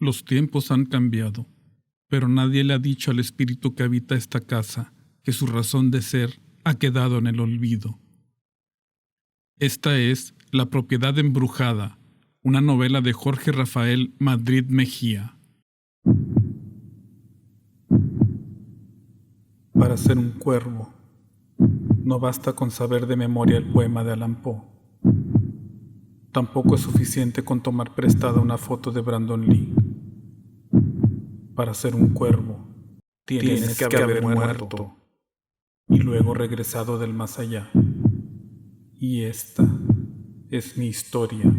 Los tiempos han cambiado, pero nadie le ha dicho al espíritu que habita esta casa que su razón de ser ha quedado en el olvido. Esta es La propiedad embrujada, una novela de Jorge Rafael Madrid Mejía. Para ser un cuervo, no basta con saber de memoria el poema de Allan Poe. Tampoco es suficiente con tomar prestada una foto de Brandon Lee. Para ser un cuervo, tienes que haber muerto y luego regresado del más allá. Y esta es mi historia. You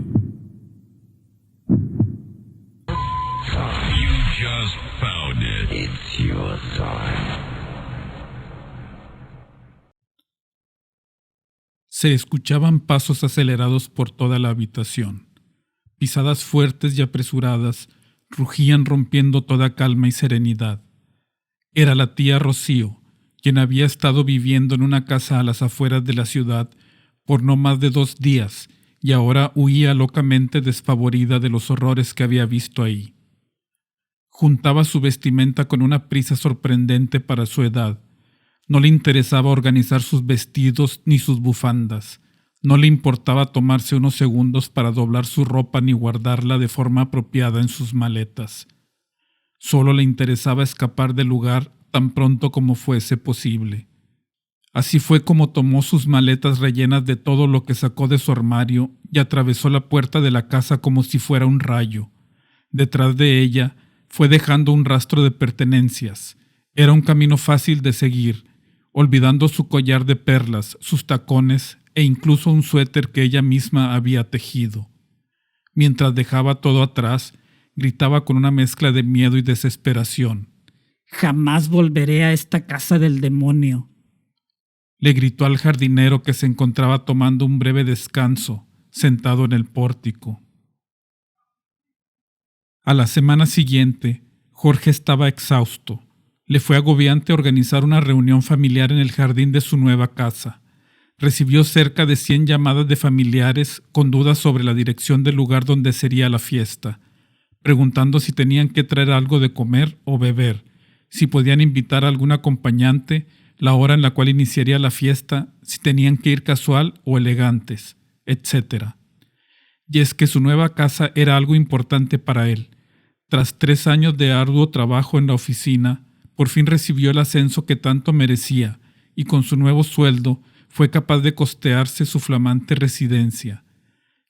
just found it. It's your time. Se escuchaban pasos acelerados por toda la habitación. Pisadas fuertes y apresuradas rugían rompiendo toda calma y serenidad. Era la tía Rocío, quien había estado viviendo en una casa a las afueras de la ciudad por no más de 2 días y ahora huía locamente despavorida de los horrores que había visto ahí. Juntaba su vestimenta con una prisa sorprendente para su edad. No le interesaba organizar sus vestidos ni sus bufandas. No le importaba tomarse unos segundos para doblar su ropa ni guardarla de forma apropiada en sus maletas. Solo le interesaba escapar del lugar tan pronto como fuese posible. Así fue como tomó sus maletas rellenas de todo lo que sacó de su armario y atravesó la puerta de la casa como si fuera un rayo. Detrás de ella fue dejando un rastro de pertenencias. Era un camino fácil de seguir, olvidando su collar de perlas, sus tacones e incluso un suéter que ella misma había tejido. Mientras dejaba todo atrás, gritaba con una mezcla de miedo y desesperación. «Jamás volveré a esta casa del demonio», le gritó al jardinero que se encontraba tomando un breve descanso, sentado en el pórtico. A la semana siguiente, Jorge estaba exhausto. Le fue agobiante organizar una reunión familiar en el jardín de su nueva casa. Recibió cerca de 100 llamadas de familiares con dudas sobre la dirección del lugar donde sería la fiesta, preguntando si tenían que traer algo de comer o beber, si podían invitar a algún acompañante, la hora en la cual iniciaría la fiesta, si tenían que ir casual o elegantes, etc. Y es que su nueva casa era algo importante para él. Tras 3 años de arduo trabajo en la oficina, por fin recibió el ascenso que tanto merecía y con su nuevo sueldo fue capaz de costearse su flamante residencia.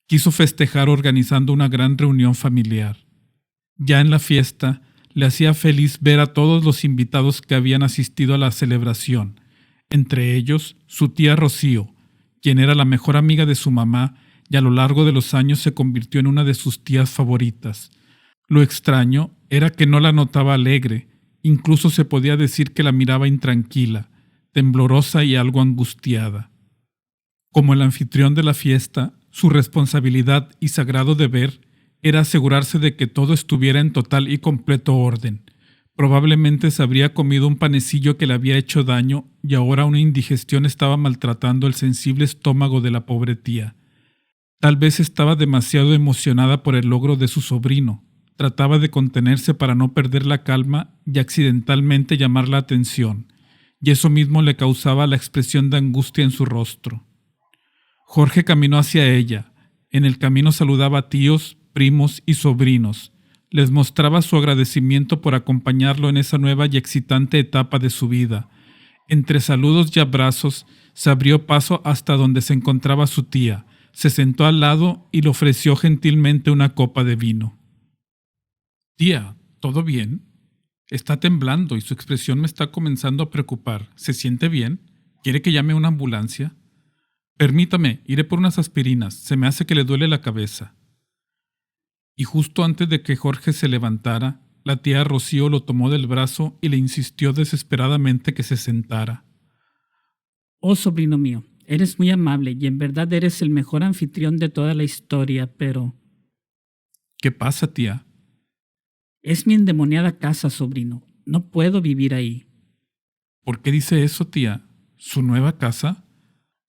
Quiso festejar organizando una gran reunión familiar. Ya en la fiesta, le hacía feliz ver a todos los invitados que habían asistido a la celebración, entre ellos su tía Rocío, quien era la mejor amiga de su mamá y a lo largo de los años se convirtió en una de sus tías favoritas. Lo extraño era que no la notaba alegre, incluso se podía decir que la miraba intranquila, temblorosa y algo angustiada. Como el anfitrión de la fiesta, su responsabilidad y sagrado deber era asegurarse de que todo estuviera en total y completo orden. Probablemente se habría comido un panecillo que le había hecho daño y ahora una indigestión estaba maltratando el sensible estómago de la pobre tía. Tal vez estaba demasiado emocionada por el logro de su sobrino. Trataba de contenerse para no perder la calma y accidentalmente llamar la atención, y eso mismo le causaba la expresión de angustia en su rostro. Jorge caminó hacia ella. En el camino saludaba a tíos, primos y sobrinos. Les mostraba su agradecimiento por acompañarlo en esa nueva y excitante etapa de su vida. Entre saludos y abrazos, se abrió paso hasta donde se encontraba su tía, se sentó al lado y le ofreció gentilmente una copa de vino. «Tía, ¿todo bien? Está temblando y su expresión me está comenzando a preocupar. ¿Se siente bien? ¿Quiere que llame a una ambulancia?» «Permítame, iré por unas aspirinas. Se me hace que le duele la cabeza». Y justo antes de que Jorge se levantara, la tía Rocío lo tomó del brazo y le insistió desesperadamente que se sentara. «Oh, sobrino mío, eres muy amable y en verdad eres el mejor anfitrión de toda la historia, pero...» «¿Qué pasa, tía?» «Es mi endemoniada casa, sobrino. No puedo vivir ahí». «¿Por qué dice eso, tía? ¿Su nueva casa?»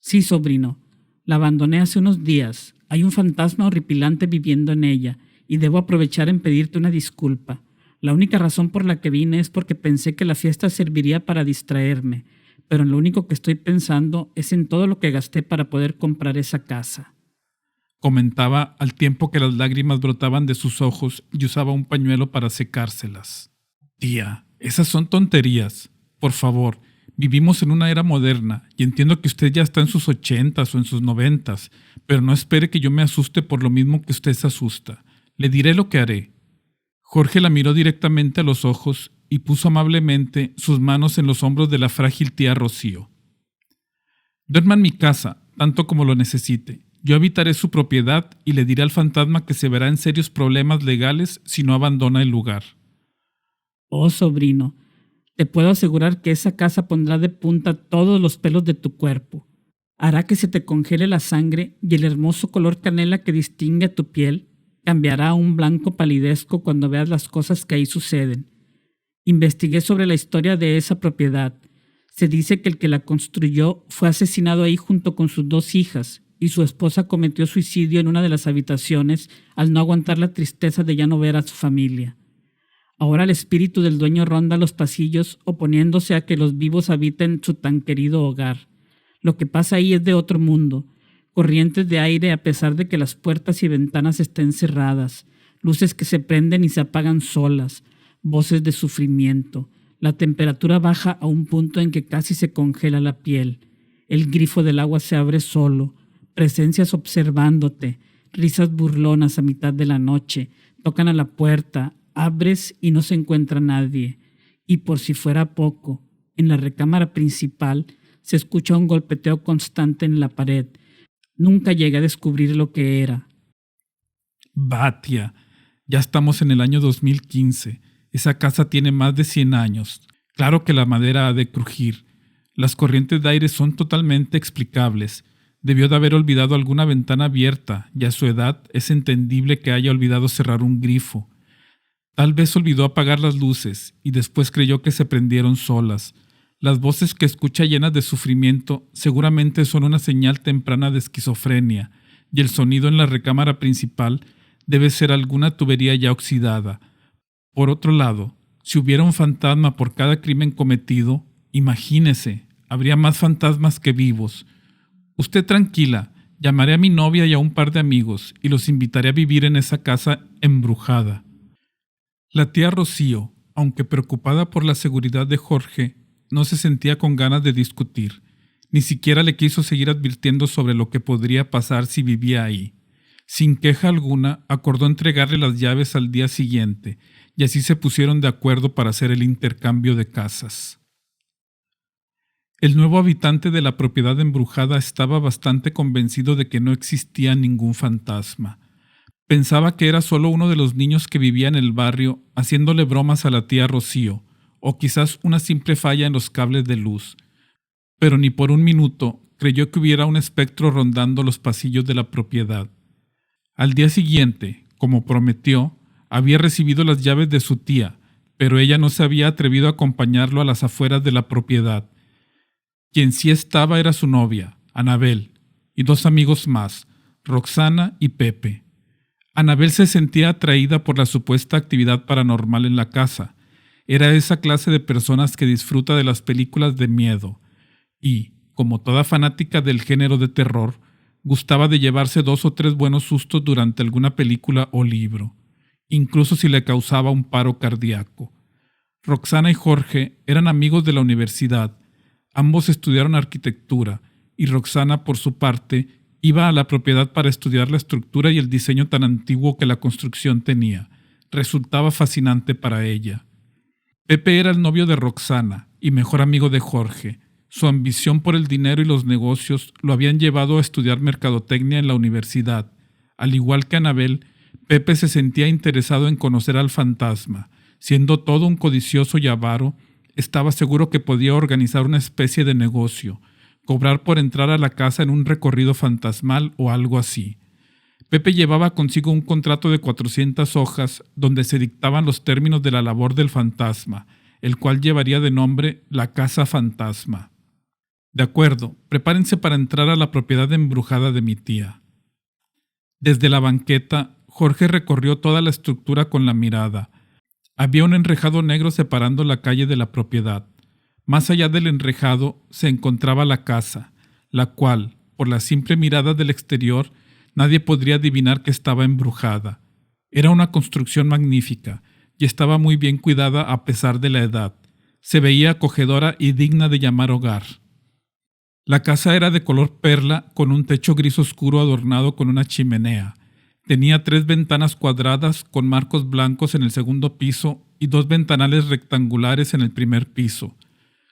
«Sí, sobrino. La abandoné hace unos días. Hay un fantasma horripilante viviendo en ella y debo aprovechar en pedirte una disculpa. La única razón por la que vine es porque pensé que la fiesta serviría para distraerme, pero lo único que estoy pensando es en todo lo que gasté para poder comprar esa casa. Comentaba al tiempo que las lágrimas brotaban de sus ojos y usaba un pañuelo para secárselas. Tía, esas son tonterías. Por favor, vivimos en una era moderna y entiendo que usted ya está en sus 80s o en sus 90s, pero no espere que yo me asuste por lo mismo que usted se asusta. Le diré lo que haré. Jorge la miró directamente a los ojos y puso amablemente sus manos en los hombros de la frágil tía Rocío. Duerma en mi casa, tanto como lo necesite. Yo habitaré su propiedad y le diré al fantasma que se verá en serios problemas legales si no abandona el lugar. Oh, sobrino, te puedo asegurar que esa casa pondrá de punta todos los pelos de tu cuerpo. Hará que se te congele la sangre y el hermoso color canela que distingue a tu piel cambiará a un blanco palidezco cuando veas las cosas que ahí suceden. Investigué sobre la historia de esa propiedad. Se dice que el que la construyó fue asesinado ahí junto con sus 2 hijas, y su esposa cometió suicidio en una de las habitaciones al no aguantar la tristeza de ya no ver a su familia. Ahora el espíritu del dueño ronda los pasillos oponiéndose a que los vivos habiten su tan querido hogar. Lo que pasa ahí es de otro mundo. Corrientes de aire a pesar de que las puertas y ventanas estén cerradas, luces que se prenden y se apagan solas, voces de sufrimiento. La temperatura baja a un punto en que casi se congela la piel. El grifo del agua se abre solo. Presencias observándote, risas burlonas a mitad de la noche, tocan a la puerta, abres y no se encuentra nadie. Y por si fuera poco, en la recámara principal se escucha un golpeteo constante en la pared. Nunca llegué a descubrir lo que era. Bah, tía, ya estamos en el año 2015. Esa casa tiene más de 100 años. Claro que la madera ha de crujir. Las corrientes de aire son totalmente explicables. Debió de haber olvidado alguna ventana abierta, y a su edad es entendible que haya olvidado cerrar un grifo. Tal vez olvidó apagar las luces, y después creyó que se prendieron solas. Las voces que escucha llenas de sufrimiento seguramente son una señal temprana de esquizofrenia, y el sonido en la recámara principal debe ser alguna tubería ya oxidada. Por otro lado, si hubiera un fantasma por cada crimen cometido, imagínese, habría más fantasmas que vivos. Usted tranquila, llamaré a mi novia y a un par de amigos y los invitaré a vivir en esa casa embrujada. La tía Rocío, aunque preocupada por la seguridad de Jorge, no se sentía con ganas de discutir. Ni siquiera le quiso seguir advirtiendo sobre lo que podría pasar si vivía ahí. Sin queja alguna, acordó entregarle las llaves al día siguiente, y así se pusieron de acuerdo para hacer el intercambio de casas. El nuevo habitante de la propiedad embrujada estaba bastante convencido de que no existía ningún fantasma. Pensaba que era solo uno de los niños que vivía en el barrio haciéndole bromas a la tía Rocío, o quizás una simple falla en los cables de luz. Pero ni por un minuto creyó que hubiera un espectro rondando los pasillos de la propiedad. Al día siguiente, como prometió, había recibido las llaves de su tía, pero ella no se había atrevido a acompañarlo a las afueras de la propiedad. Quien sí estaba era su novia, Anabel, y 2 amigos más, Roxana y Pepe. Anabel se sentía atraída por la supuesta actividad paranormal en la casa. Era esa clase de personas que disfruta de las películas de miedo y, como toda fanática del género de terror, gustaba de llevarse 2 o 3 buenos sustos durante alguna película o libro, incluso si le causaba un paro cardíaco. Roxana y Jorge eran amigos de la universidad. Ambos estudiaron arquitectura y Roxana, por su parte, iba a la propiedad para estudiar la estructura y el diseño tan antiguo que la construcción tenía. Resultaba fascinante para ella. Pepe era el novio de Roxana y mejor amigo de Jorge. Su ambición por el dinero y los negocios lo habían llevado a estudiar mercadotecnia en la universidad. Al igual que Anabel, Pepe se sentía interesado en conocer al fantasma. Siendo todo un codicioso y avaro, estaba seguro que podía organizar una especie de negocio, cobrar por entrar a la casa en un recorrido fantasmal o algo así. Pepe llevaba consigo un contrato de 400 hojas donde se dictaban los términos de la labor del fantasma, el cual llevaría de nombre La Casa Fantasma. De acuerdo, prepárense para entrar a la propiedad embrujada de mi tía. Desde la banqueta, Jorge recorrió toda la estructura con la mirada. Había un enrejado negro separando la calle de la propiedad. Más allá del enrejado se encontraba la casa, la cual, por la simple mirada del exterior, nadie podría adivinar que estaba embrujada. Era una construcción magnífica y estaba muy bien cuidada a pesar de la edad. Se veía acogedora y digna de llamar hogar. La casa era de color perla con un techo gris oscuro adornado con una chimenea. Tenía 3 ventanas cuadradas con marcos blancos en el segundo piso y 2 ventanales rectangulares en el primer piso.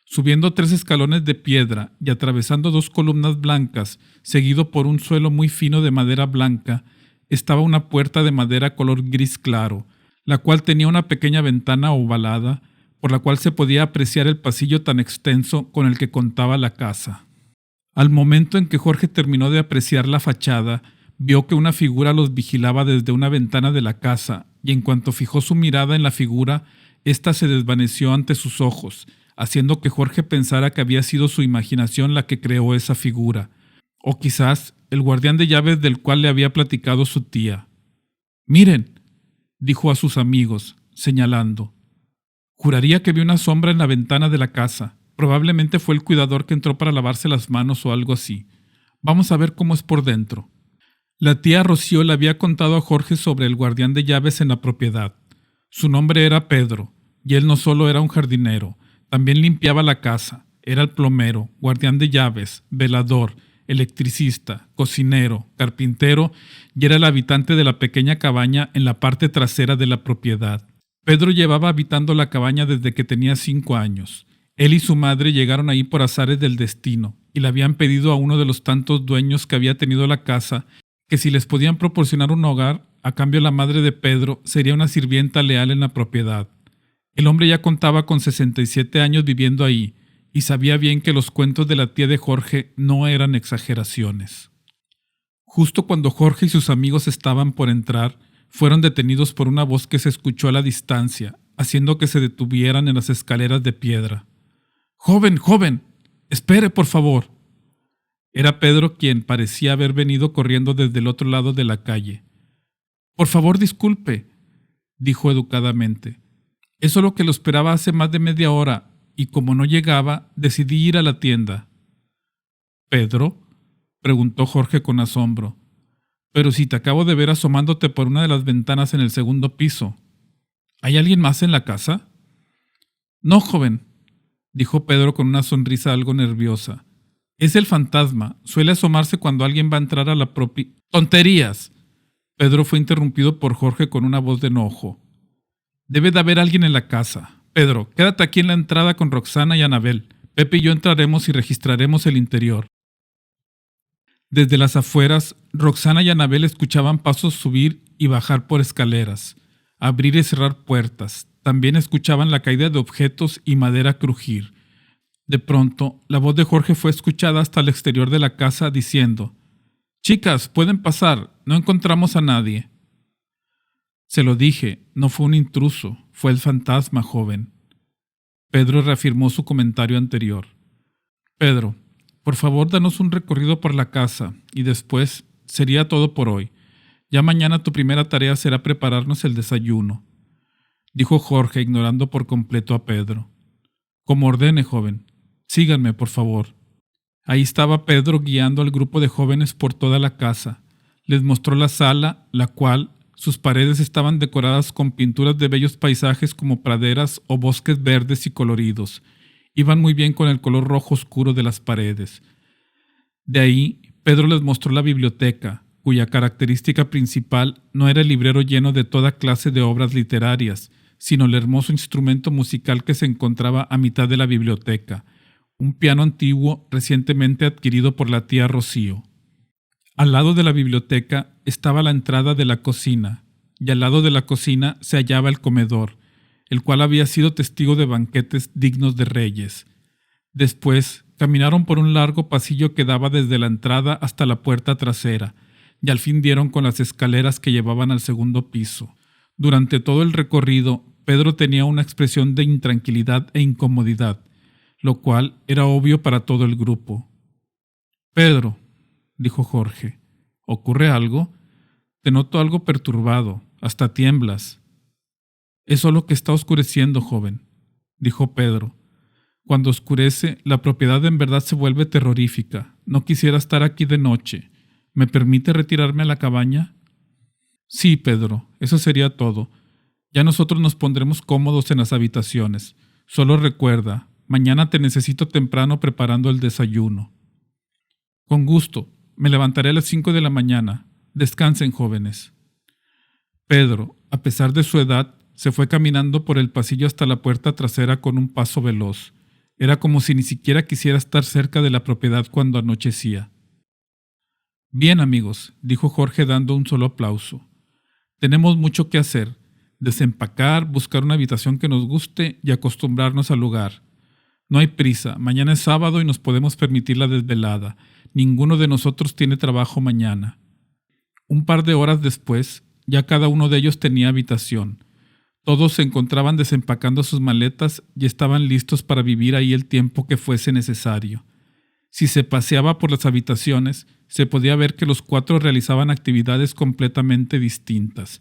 Subiendo 3 escalones de piedra y atravesando 2 columnas blancas, seguido por un suelo muy fino de madera blanca, estaba una puerta de madera color gris claro, la cual tenía una pequeña ventana ovalada, por la cual se podía apreciar el pasillo tan extenso con el que contaba la casa. Al momento en que Jorge terminó de apreciar la fachada, vio que una figura los vigilaba desde una ventana de la casa, y en cuanto fijó su mirada en la figura, ésta se desvaneció ante sus ojos, haciendo que Jorge pensara que había sido su imaginación la que creó esa figura, o quizás el guardián de llaves del cual le había platicado su tía. «Miren», dijo a sus amigos, señalando. «Juraría que vi una sombra en la ventana de la casa. Probablemente fue el cuidador que entró para lavarse las manos o algo así. Vamos a ver cómo es por dentro». La tía Rocío le había contado a Jorge sobre el guardián de llaves en la propiedad. Su nombre era Pedro, y él no solo era un jardinero, también limpiaba la casa, era el plomero, guardián de llaves, velador, electricista, cocinero, carpintero y era el habitante de la pequeña cabaña en la parte trasera de la propiedad. Pedro llevaba habitando la cabaña desde que tenía 5 años. Él y su madre llegaron ahí por azares del destino y le habían pedido a uno de los tantos dueños que había tenido la casa que si les podían proporcionar un hogar, a cambio la madre de Pedro sería una sirvienta leal en la propiedad. El hombre ya contaba con 67 años viviendo ahí y sabía bien que los cuentos de la tía de Jorge no eran exageraciones. Justo cuando Jorge y sus amigos estaban por entrar, fueron detenidos por una voz que se escuchó a la distancia, haciendo que se detuvieran en las escaleras de piedra. «¡Joven, joven! ¡Espere, por favor!». Era Pedro quien parecía haber venido corriendo desde el otro lado de la calle. «Por favor, disculpe», dijo educadamente. «Es solo que lo esperaba hace más de media hora y como no llegaba, decidí ir a la tienda». «¿Pedro?», preguntó Jorge con asombro. «Pero si te acabo de ver asomándote por una de las ventanas en el segundo piso. ¿Hay alguien más en la casa?». «No, joven», dijo Pedro con una sonrisa algo nerviosa. «Es el fantasma. Suele asomarse cuando alguien va a entrar a la propia...». «¡Tonterías!». Pedro fue interrumpido por Jorge con una voz de enojo. «Debe de haber alguien en la casa. Pedro, quédate aquí en la entrada con Roxana y Anabel. Pepe y yo entraremos y registraremos el interior». Desde las afueras, Roxana y Anabel escuchaban pasos subir y bajar por escaleras, abrir y cerrar puertas. También escuchaban la caída de objetos y madera crujir. De pronto, la voz de Jorge fue escuchada hasta el exterior de la casa diciendo: «Chicas, pueden pasar, no encontramos a nadie». «Se lo dije, no fue un intruso, fue el fantasma, joven». Pedro reafirmó su comentario anterior. «Pedro, por favor, danos un recorrido por la casa y después sería todo por hoy. Ya mañana tu primera tarea será prepararnos el desayuno», dijo Jorge, ignorando por completo a Pedro. «Como ordene, joven. Síganme, por favor». Ahí estaba Pedro guiando al grupo de jóvenes por toda la casa. Les mostró la sala, la cual sus paredes estaban decoradas con pinturas de bellos paisajes como praderas o bosques verdes y coloridos. Iban muy bien con el color rojo oscuro de las paredes. De ahí, Pedro les mostró la biblioteca, cuya característica principal no era el librero lleno de toda clase de obras literarias, sino el hermoso instrumento musical que se encontraba a mitad de la biblioteca, un piano antiguo recientemente adquirido por la tía Rocío. Al lado de la biblioteca estaba la entrada de la cocina, y al lado de la cocina se hallaba el comedor, el cual había sido testigo de banquetes dignos de reyes. Después caminaron por un largo pasillo que daba desde la entrada hasta la puerta trasera, y al fin dieron con las escaleras que llevaban al segundo piso. Durante todo el recorrido, Pedro tenía una expresión de intranquilidad e incomodidad, lo cual era obvio para todo el grupo. «Pedro», dijo Jorge, «¿ocurre algo?». Te noto algo perturbado, hasta tiemblas. Es solo que está oscureciendo, joven, dijo Pedro. Cuando oscurece, la propiedad en verdad se vuelve terrorífica. No quisiera estar aquí de noche. ¿Me permite retirarme a la cabaña? Sí, Pedro, eso sería todo. Ya nosotros nos pondremos cómodos en las habitaciones. Solo recuerda, mañana te necesito temprano preparando el desayuno. Con gusto, me levantaré a las 5 de la mañana. Descansen, jóvenes. Pedro, a pesar de su edad, se fue caminando por el pasillo hasta la puerta trasera con un paso veloz. Era como si ni siquiera quisiera estar cerca de la propiedad cuando anochecía. Bien, amigos, dijo Jorge dando un solo aplauso. Tenemos mucho que hacer. Desempacar, buscar una habitación que nos guste y acostumbrarnos al lugar. No hay prisa, mañana es sábado y nos podemos permitir la desvelada. Ninguno de nosotros tiene trabajo mañana. Un par de horas después, ya cada uno de ellos tenía habitación. Todos se encontraban desempacando sus maletas y estaban listos para vivir ahí el tiempo que fuese necesario. Si se paseaba por las habitaciones, se podía ver que los cuatro realizaban actividades completamente distintas.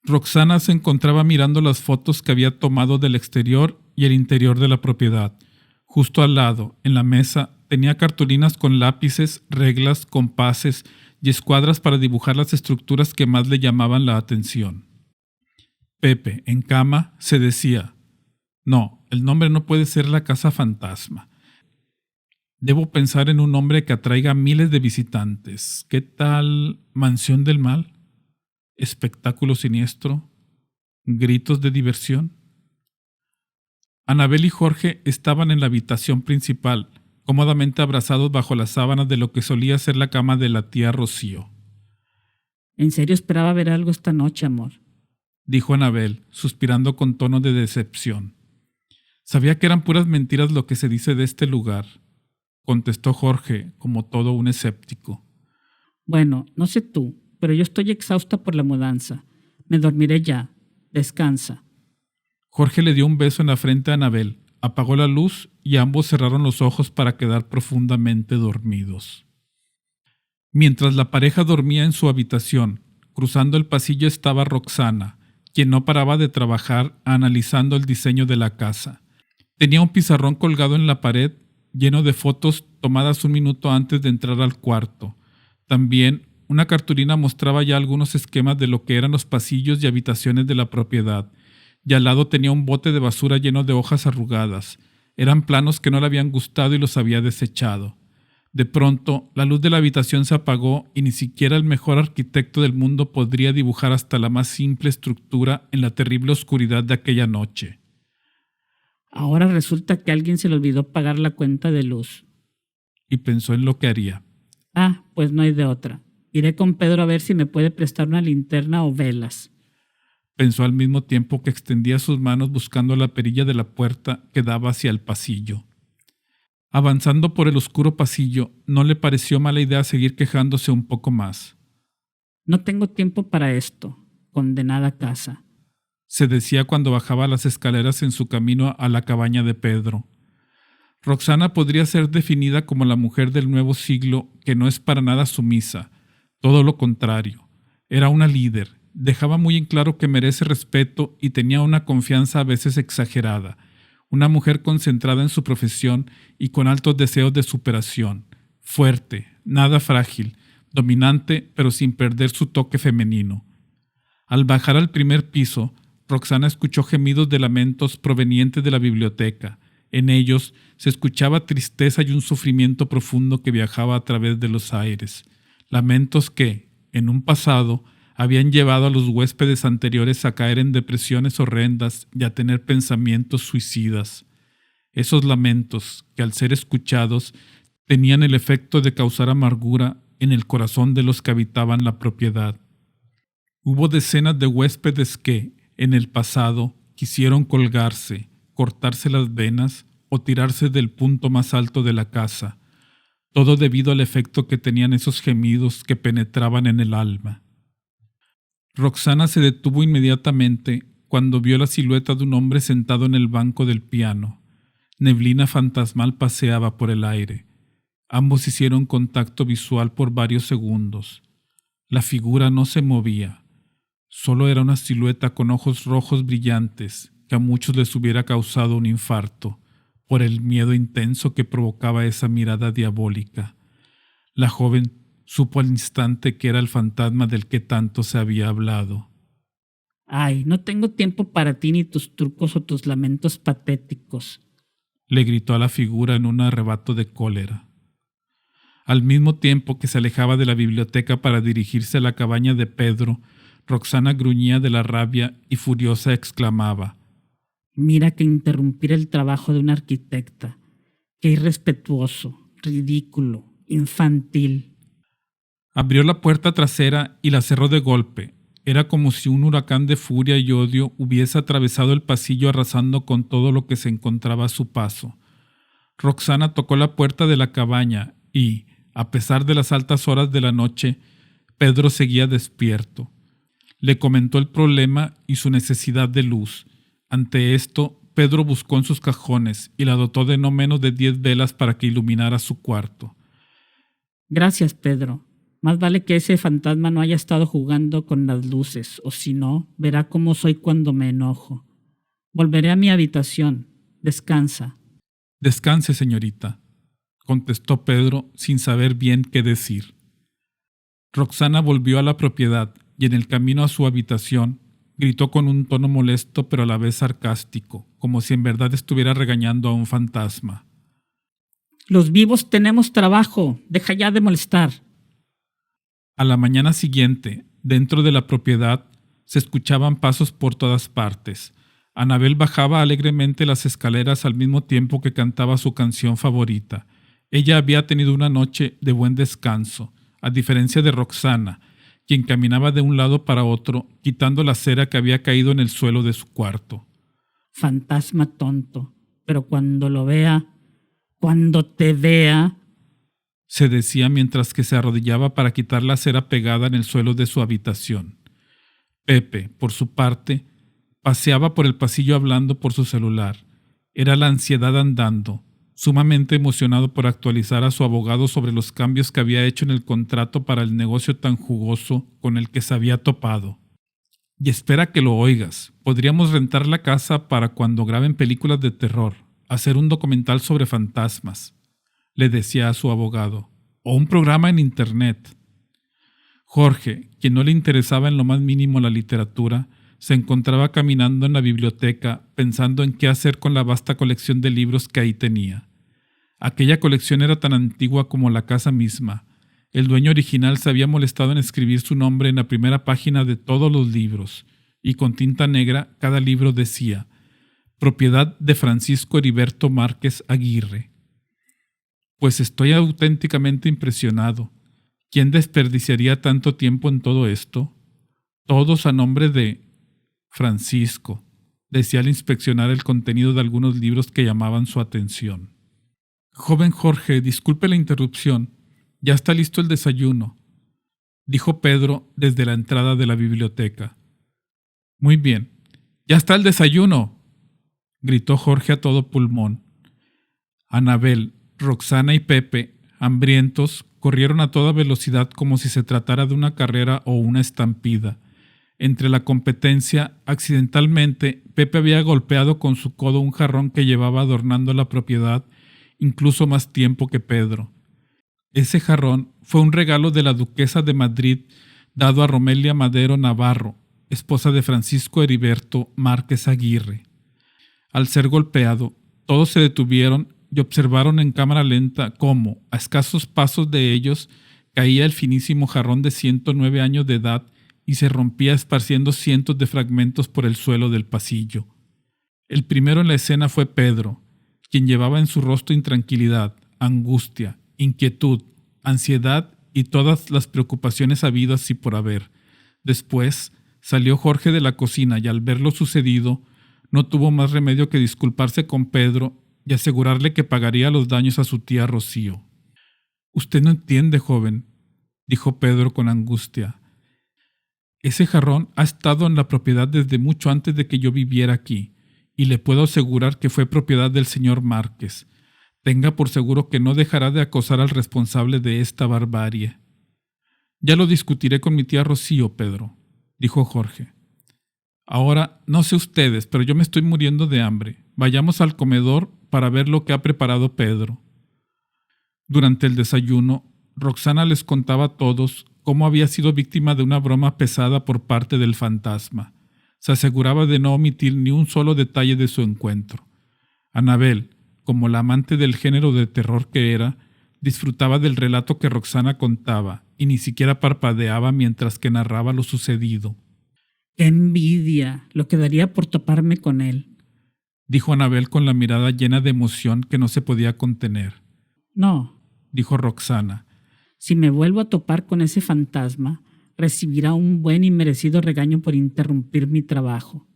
Roxana se encontraba mirando las fotos que había tomado del exterior y el interior de la propiedad. Justo al lado, en la mesa, tenía cartulinas con lápices, reglas, compases y escuadras para dibujar las estructuras que más le llamaban la atención. Pepe, en cama, se decía: no, el nombre no puede ser la casa fantasma. Debo pensar en un nombre que atraiga a miles de visitantes. ¿Qué tal Mansión del Mal? ¿Espectáculo siniestro? ¿Gritos de diversión? Anabel y Jorge estaban en la habitación principal, cómodamente abrazados bajo las sábanas de lo que solía ser la cama de la tía Rocío. ¿En serio esperaba ver algo esta noche, amor?, dijo Anabel, suspirando con tono de decepción. Sabía que eran puras mentiras lo que se dice de este lugar, contestó Jorge, como todo un escéptico. Bueno, no sé tú, pero yo estoy exhausta por la mudanza. Me dormiré ya. Descansa. Jorge le dio un beso en la frente a Anabel, apagó la luz y ambos cerraron los ojos para quedar profundamente dormidos. Mientras la pareja dormía en su habitación, cruzando el pasillo estaba Roxana, quien no paraba de trabajar analizando el diseño de la casa. Tenía un pizarrón colgado en la pared lleno de fotos tomadas un minuto antes de entrar al cuarto. También una cartulina mostraba ya algunos esquemas de lo que eran los pasillos y habitaciones de la propiedad, y al lado tenía un bote de basura lleno de hojas arrugadas. Eran planos que no le habían gustado y los había desechado. De pronto, la luz de la habitación se apagó y ni siquiera el mejor arquitecto del mundo podría dibujar hasta la más simple estructura en la terrible oscuridad de aquella noche. Ahora resulta que a alguien se le olvidó pagar la cuenta de luz. Y pensó en lo que haría. Ah, pues no hay de otra. Iré con Pedro a ver si me puede prestar una linterna o velas. Pensó al mismo tiempo que extendía sus manos buscando la perilla de la puerta que daba hacia el pasillo. Avanzando por el oscuro pasillo, no le pareció mala idea seguir quejándose un poco más. No tengo tiempo para esto, condenada casa, se decía cuando bajaba las escaleras en su camino a la cabaña de Pedro. Roxana podría ser definida como la mujer del nuevo siglo que no es para nada sumisa, todo lo contrario. Era una líder, dejaba muy en claro que merece respeto y tenía una confianza a veces exagerada. Una mujer concentrada en su profesión y con altos deseos de superación, fuerte, nada frágil, dominante pero sin perder su toque femenino. Al bajar al primer piso, Roxana escuchó gemidos de lamentos provenientes de la biblioteca. En ellos se escuchaba tristeza y un sufrimiento profundo que viajaba a través de los aires. Lamentos que, en un pasado, habían llevado a los huéspedes anteriores a caer en depresiones horrendas y a tener pensamientos suicidas. Esos lamentos, que al ser escuchados, tenían el efecto de causar amargura en el corazón de los que habitaban la propiedad. Hubo decenas de huéspedes que, en el pasado, quisieron colgarse, cortarse las venas o tirarse del punto más alto de la casa, todo debido al efecto que tenían esos gemidos que penetraban en el alma. Roxana se detuvo inmediatamente cuando vio la silueta de un hombre sentado en el banco del piano. Neblina fantasmal paseaba por el aire. Ambos hicieron contacto visual por varios segundos. La figura no se movía. Solo era una silueta con ojos rojos brillantes que a muchos les hubiera causado un infarto por el miedo intenso que provocaba esa mirada diabólica. La joven supo al instante que era el fantasma del que tanto se había hablado. Ay, no tengo tiempo para ti ni tus trucos o tus lamentos patéticos, le gritó a la figura en un arrebato de cólera. Al mismo tiempo que se alejaba de la biblioteca para dirigirse a la cabaña de Pedro, Roxana gruñía de la rabia y furiosa exclamaba: Mira que interrumpir el trabajo de una arquitecta. Qué irrespetuoso, ridículo, infantil. Abrió la puerta trasera y la cerró de golpe. Era como si un huracán de furia y odio hubiese atravesado el pasillo arrasando con todo lo que se encontraba a su paso. Roxana tocó la puerta de la cabaña y, a pesar de las altas horas de la noche, Pedro seguía despierto. Le comentó el problema y su necesidad de luz. Ante esto, Pedro buscó en sus cajones y la dotó de no menos de 10 velas para que iluminara su cuarto. Gracias, Pedro. Más vale que ese fantasma no haya estado jugando con las luces, o si no, verá cómo soy cuando me enojo. Volveré a mi habitación. Descansa. Descanse, señorita, contestó Pedro sin saber bien qué decir. Roxana volvió a la propiedad y en el camino a su habitación gritó con un tono molesto pero a la vez sarcástico, como si en verdad estuviera regañando a un fantasma. Los vivos tenemos trabajo. Deja ya de molestar. A la mañana siguiente, dentro de la propiedad, se escuchaban pasos por todas partes. Anabel bajaba alegremente las escaleras al mismo tiempo que cantaba su canción favorita. Ella había tenido una noche de buen descanso, a diferencia de Roxana, quien caminaba de un lado para otro, quitando la cera que había caído en el suelo de su cuarto. Fantasma tonto. Pero cuando lo vea, cuando te vea, se decía mientras que se arrodillaba para quitar la cera pegada en el suelo de su habitación. Pepe, por su parte, paseaba por el pasillo hablando por su celular. Era la ansiedad andando, sumamente emocionado por actualizar a su abogado sobre los cambios que había hecho en el contrato para el negocio tan jugoso con el que se había topado. Y espera que lo oigas. Podríamos rentar la casa para cuando graben películas de terror, hacer un documental sobre fantasmas, le decía a su abogado, o un programa en internet. Jorge, quien no le interesaba en lo más mínimo la literatura, se encontraba caminando en la biblioteca pensando en qué hacer con la vasta colección de libros que ahí tenía. Aquella colección era tan antigua como la casa misma. El dueño original se había molestado en escribir su nombre en la primera página de todos los libros, y con tinta negra cada libro decía: propiedad de Francisco Heriberto Márquez Aguirre. Pues estoy auténticamente impresionado. ¿Quién desperdiciaría tanto tiempo en todo esto? Todos a nombre de Francisco, decía al inspeccionar el contenido de algunos libros que llamaban su atención. Joven Jorge, disculpe la interrupción. Ya está listo el desayuno, dijo Pedro desde la entrada de la biblioteca. Muy bien, ya está el desayuno, gritó Jorge a todo pulmón. Anabel, Roxana y Pepe, hambrientos, corrieron a toda velocidad como si se tratara de una carrera o una estampida. Entre la competencia, accidentalmente, Pepe había golpeado con su codo un jarrón que llevaba adornando la propiedad incluso más tiempo que Pedro. Ese jarrón fue un regalo de la duquesa de Madrid dado a Romelia Madero Navarro, esposa de Francisco Heriberto Márquez Aguirre. Al ser golpeado, todos se detuvieron y observaron en cámara lenta cómo, a escasos pasos de ellos, caía el finísimo jarrón de 109 años de edad y se rompía esparciendo cientos de fragmentos por el suelo del pasillo. El primero en la escena fue Pedro, quien llevaba en su rostro intranquilidad, angustia, inquietud, ansiedad y todas las preocupaciones habidas y por haber. Después salió Jorge de la cocina y al ver lo sucedido, no tuvo más remedio que disculparse con Pedro y asegurarle que pagaría los daños a su tía Rocío. «Usted no entiende, joven», dijo Pedro con angustia. «Ese jarrón ha estado en la propiedad desde mucho antes de que yo viviera aquí, y le puedo asegurar que fue propiedad del señor Márquez. Tenga por seguro que no dejará de acosar al responsable de esta barbarie». Ya lo discutiré con mi tía Rocío, Pedro, dijo Jorge. Ahora, no sé ustedes, pero yo me estoy muriendo de hambre. Vayamos al comedor para ver lo que ha preparado Pedro. Durante el desayuno, Roxana les contaba a todos cómo había sido víctima de una broma pesada por parte del fantasma. Se aseguraba de no omitir ni un solo detalle de su encuentro. Anabel, como la amante del género de terror que era, disfrutaba del relato que Roxana contaba y ni siquiera parpadeaba mientras que narraba lo sucedido. ¡Qué envidia! Lo que daría por toparme con él, dijo Anabel con la mirada llena de emoción que no se podía contener. No, dijo Roxana. Si me vuelvo a topar con ese fantasma, recibirá un buen y merecido regaño por interrumpir mi trabajo.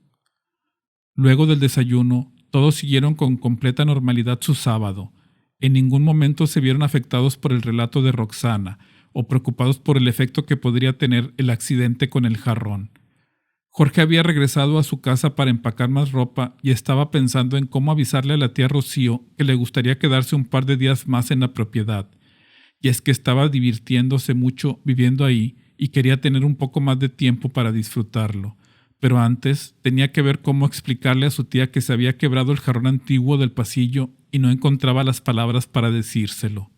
Luego del desayuno, todos siguieron con completa normalidad su sábado. En ningún momento se vieron afectados por el relato de Roxana o preocupados por el efecto que podría tener el accidente con el jarrón. Jorge había regresado a su casa para empacar más ropa y estaba pensando en cómo avisarle a la tía Rocío que le gustaría quedarse un par de días más en la propiedad. Y es que estaba divirtiéndose mucho viviendo ahí y quería tener un poco más de tiempo para disfrutarlo. Pero antes tenía que ver cómo explicarle a su tía que se había quebrado el jarrón antiguo del pasillo y no encontraba las palabras para decírselo.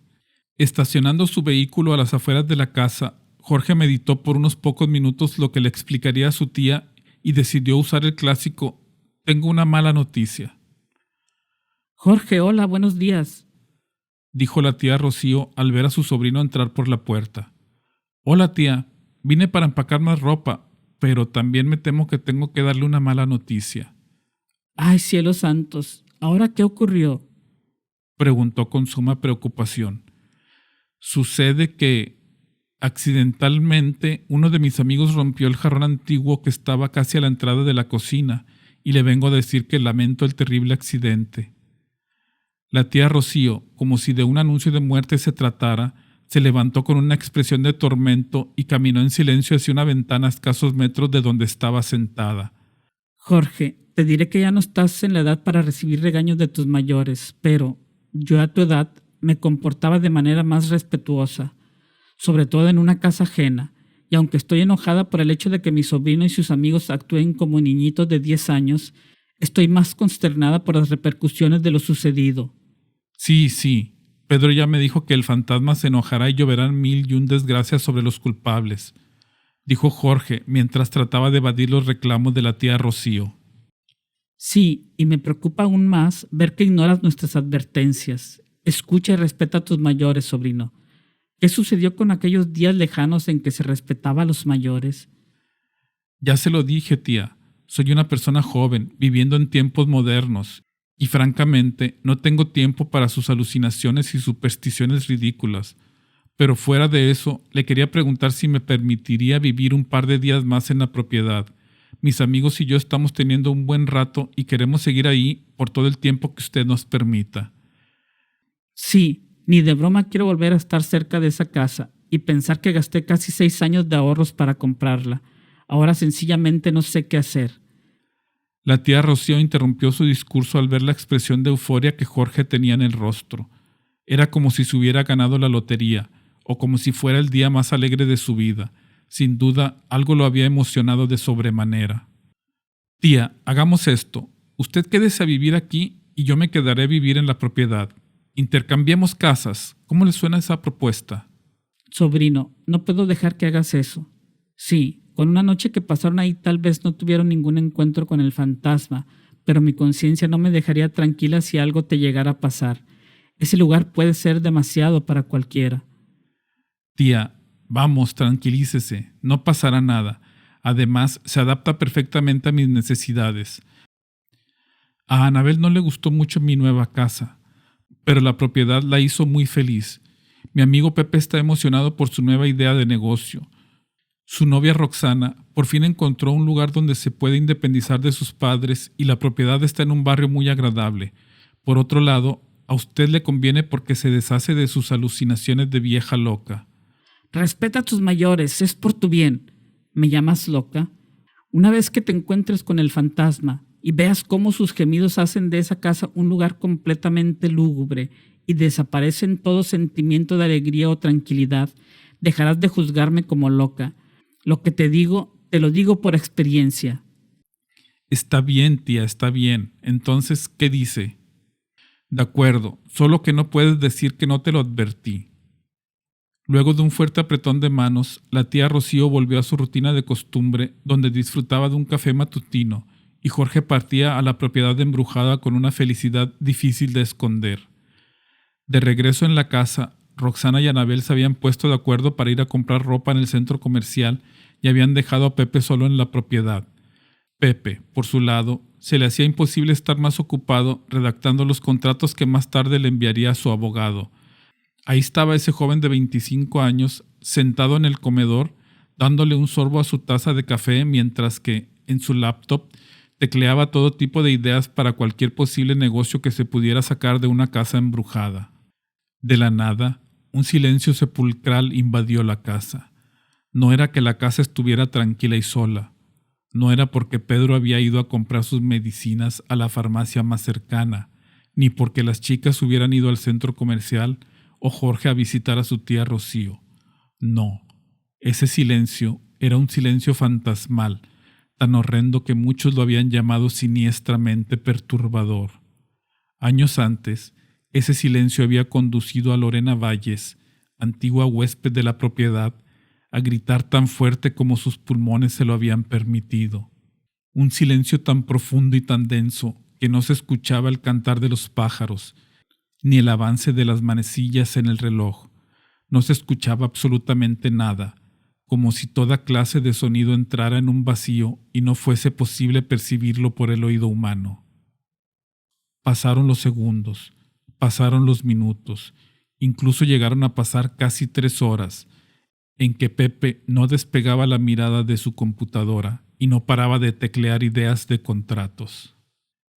Estacionando su vehículo a las afueras de la casa, Jorge meditó por unos pocos minutos lo que le explicaría a su tía y decidió usar el clásico «Tengo una mala noticia». Jorge, hola, buenos días, dijo la tía Rocío al ver a su sobrino entrar por la puerta. «Hola, tía, vine para empacar más ropa, pero también me temo que tengo que darle una mala noticia». ¡Ay, cielos santos! ¿Ahora qué ocurrió? Preguntó con suma preocupación. Sucede que accidentalmente, uno de mis amigos rompió el jarrón antiguo que estaba casi a la entrada de la cocina y le vengo a decir que lamento el terrible accidente. La tía Rocío, como si de un anuncio de muerte se tratara, se levantó con una expresión de tormento y caminó en silencio hacia una ventana a escasos metros de donde estaba sentada. Jorge, te diré que ya no estás en la edad para recibir regaños de tus mayores, pero yo a tu edad me comportaba de manera más respetuosa, sobre todo en una casa ajena, y aunque estoy enojada por el hecho de que mi sobrino y sus amigos actúen como niñitos de 10 años, estoy más consternada por las repercusiones de lo sucedido. Sí, Pedro ya me dijo que el fantasma se enojará y lloverán 1001 desgracias sobre los culpables, dijo Jorge mientras trataba de evadir los reclamos de la tía Rocío. Sí, y me preocupa aún más ver que ignoras nuestras advertencias. Escucha y respeta a tus mayores, sobrino. ¿Qué sucedió con aquellos días lejanos en que se respetaba a los mayores? Ya se lo dije, tía. Soy una persona joven, viviendo en tiempos modernos, y francamente no tengo tiempo para sus alucinaciones y supersticiones ridículas. Pero fuera de eso, le quería preguntar si me permitiría vivir un par de días más en la propiedad. Mis amigos y yo estamos teniendo un buen rato y queremos seguir ahí por todo el tiempo que usted nos permita. Sí, ni de broma quiero volver a estar cerca de esa casa y pensar que gasté casi 6 años de ahorros para comprarla. Ahora sencillamente no sé qué hacer. La tía Rocío interrumpió su discurso al ver la expresión de euforia que Jorge tenía en el rostro. Era como si se hubiera ganado la lotería, o como si fuera el día más alegre de su vida. Sin duda, algo lo había emocionado de sobremanera. Tía, hagamos esto. Usted quédese a vivir aquí y yo me quedaré a vivir en la propiedad. Intercambiemos casas. ¿Cómo le suena esa propuesta? Sobrino, no puedo dejar que hagas eso. Sí, con una noche que pasaron ahí tal vez no tuvieron ningún encuentro con el fantasma, pero mi conciencia no me dejaría tranquila si algo te llegara a pasar. Ese lugar puede ser demasiado para cualquiera. Tía, vamos, tranquilícese, no pasará nada. Además, se adapta perfectamente a mis necesidades. A Anabel no le gustó mucho mi nueva casa, pero la propiedad la hizo muy feliz. Mi amigo Pepe está emocionado por su nueva idea de negocio. Su novia Roxana por fin encontró un lugar donde se puede independizar de sus padres y la propiedad está en un barrio muy agradable. Por otro lado, a usted le conviene porque se deshace de sus alucinaciones de vieja loca. Respeta a tus mayores, es por tu bien. ¿Me llamas loca? Una vez que te encuentres con el fantasma y veas cómo sus gemidos hacen de esa casa un lugar completamente lúgubre y desaparecen todo sentimiento de alegría o tranquilidad, dejarás de juzgarme como loca. Lo que te digo, te lo digo por experiencia. Está bien, tía, está bien. Entonces, ¿qué dice? De acuerdo, solo que no puedes decir que no te lo advertí. Luego de un fuerte apretón de manos, la tía Rocío volvió a su rutina de costumbre, donde disfrutaba de un café matutino, y Jorge partía a la propiedad embrujada con una felicidad difícil de esconder. De regreso en la casa, Roxana y Anabel se habían puesto de acuerdo para ir a comprar ropa en el centro comercial y habían dejado a Pepe solo en la propiedad. Pepe, por su lado, se le hacía imposible estar más ocupado redactando los contratos que más tarde le enviaría a su abogado. Ahí estaba ese joven de 25 años, sentado en el comedor, dándole un sorbo a su taza de café mientras que, en su laptop, tecleaba todo tipo de ideas para cualquier posible negocio que se pudiera sacar de una casa embrujada. De la nada, un silencio sepulcral invadió la casa. No era que la casa estuviera tranquila y sola. No era porque Pedro había ido a comprar sus medicinas a la farmacia más cercana, ni porque las chicas hubieran ido al centro comercial o Jorge a visitar a su tía Rocío. No, ese silencio era un silencio fantasmal, tan horrendo que muchos lo habían llamado siniestramente perturbador. Años antes, ese silencio había conducido a Lorena Valles, antigua huésped de la propiedad, a gritar tan fuerte como sus pulmones se lo habían permitido. Un silencio tan profundo y tan denso que no se escuchaba el cantar de los pájaros, ni el avance de las manecillas en el reloj. No se escuchaba absolutamente nada, como si toda clase de sonido entrara en un vacío y no fuese posible percibirlo por el oído humano. Pasaron los segundos, pasaron los minutos, incluso llegaron a pasar casi 3 horas, en que Pepe no despegaba la mirada de su computadora y no paraba de teclear ideas de contratos.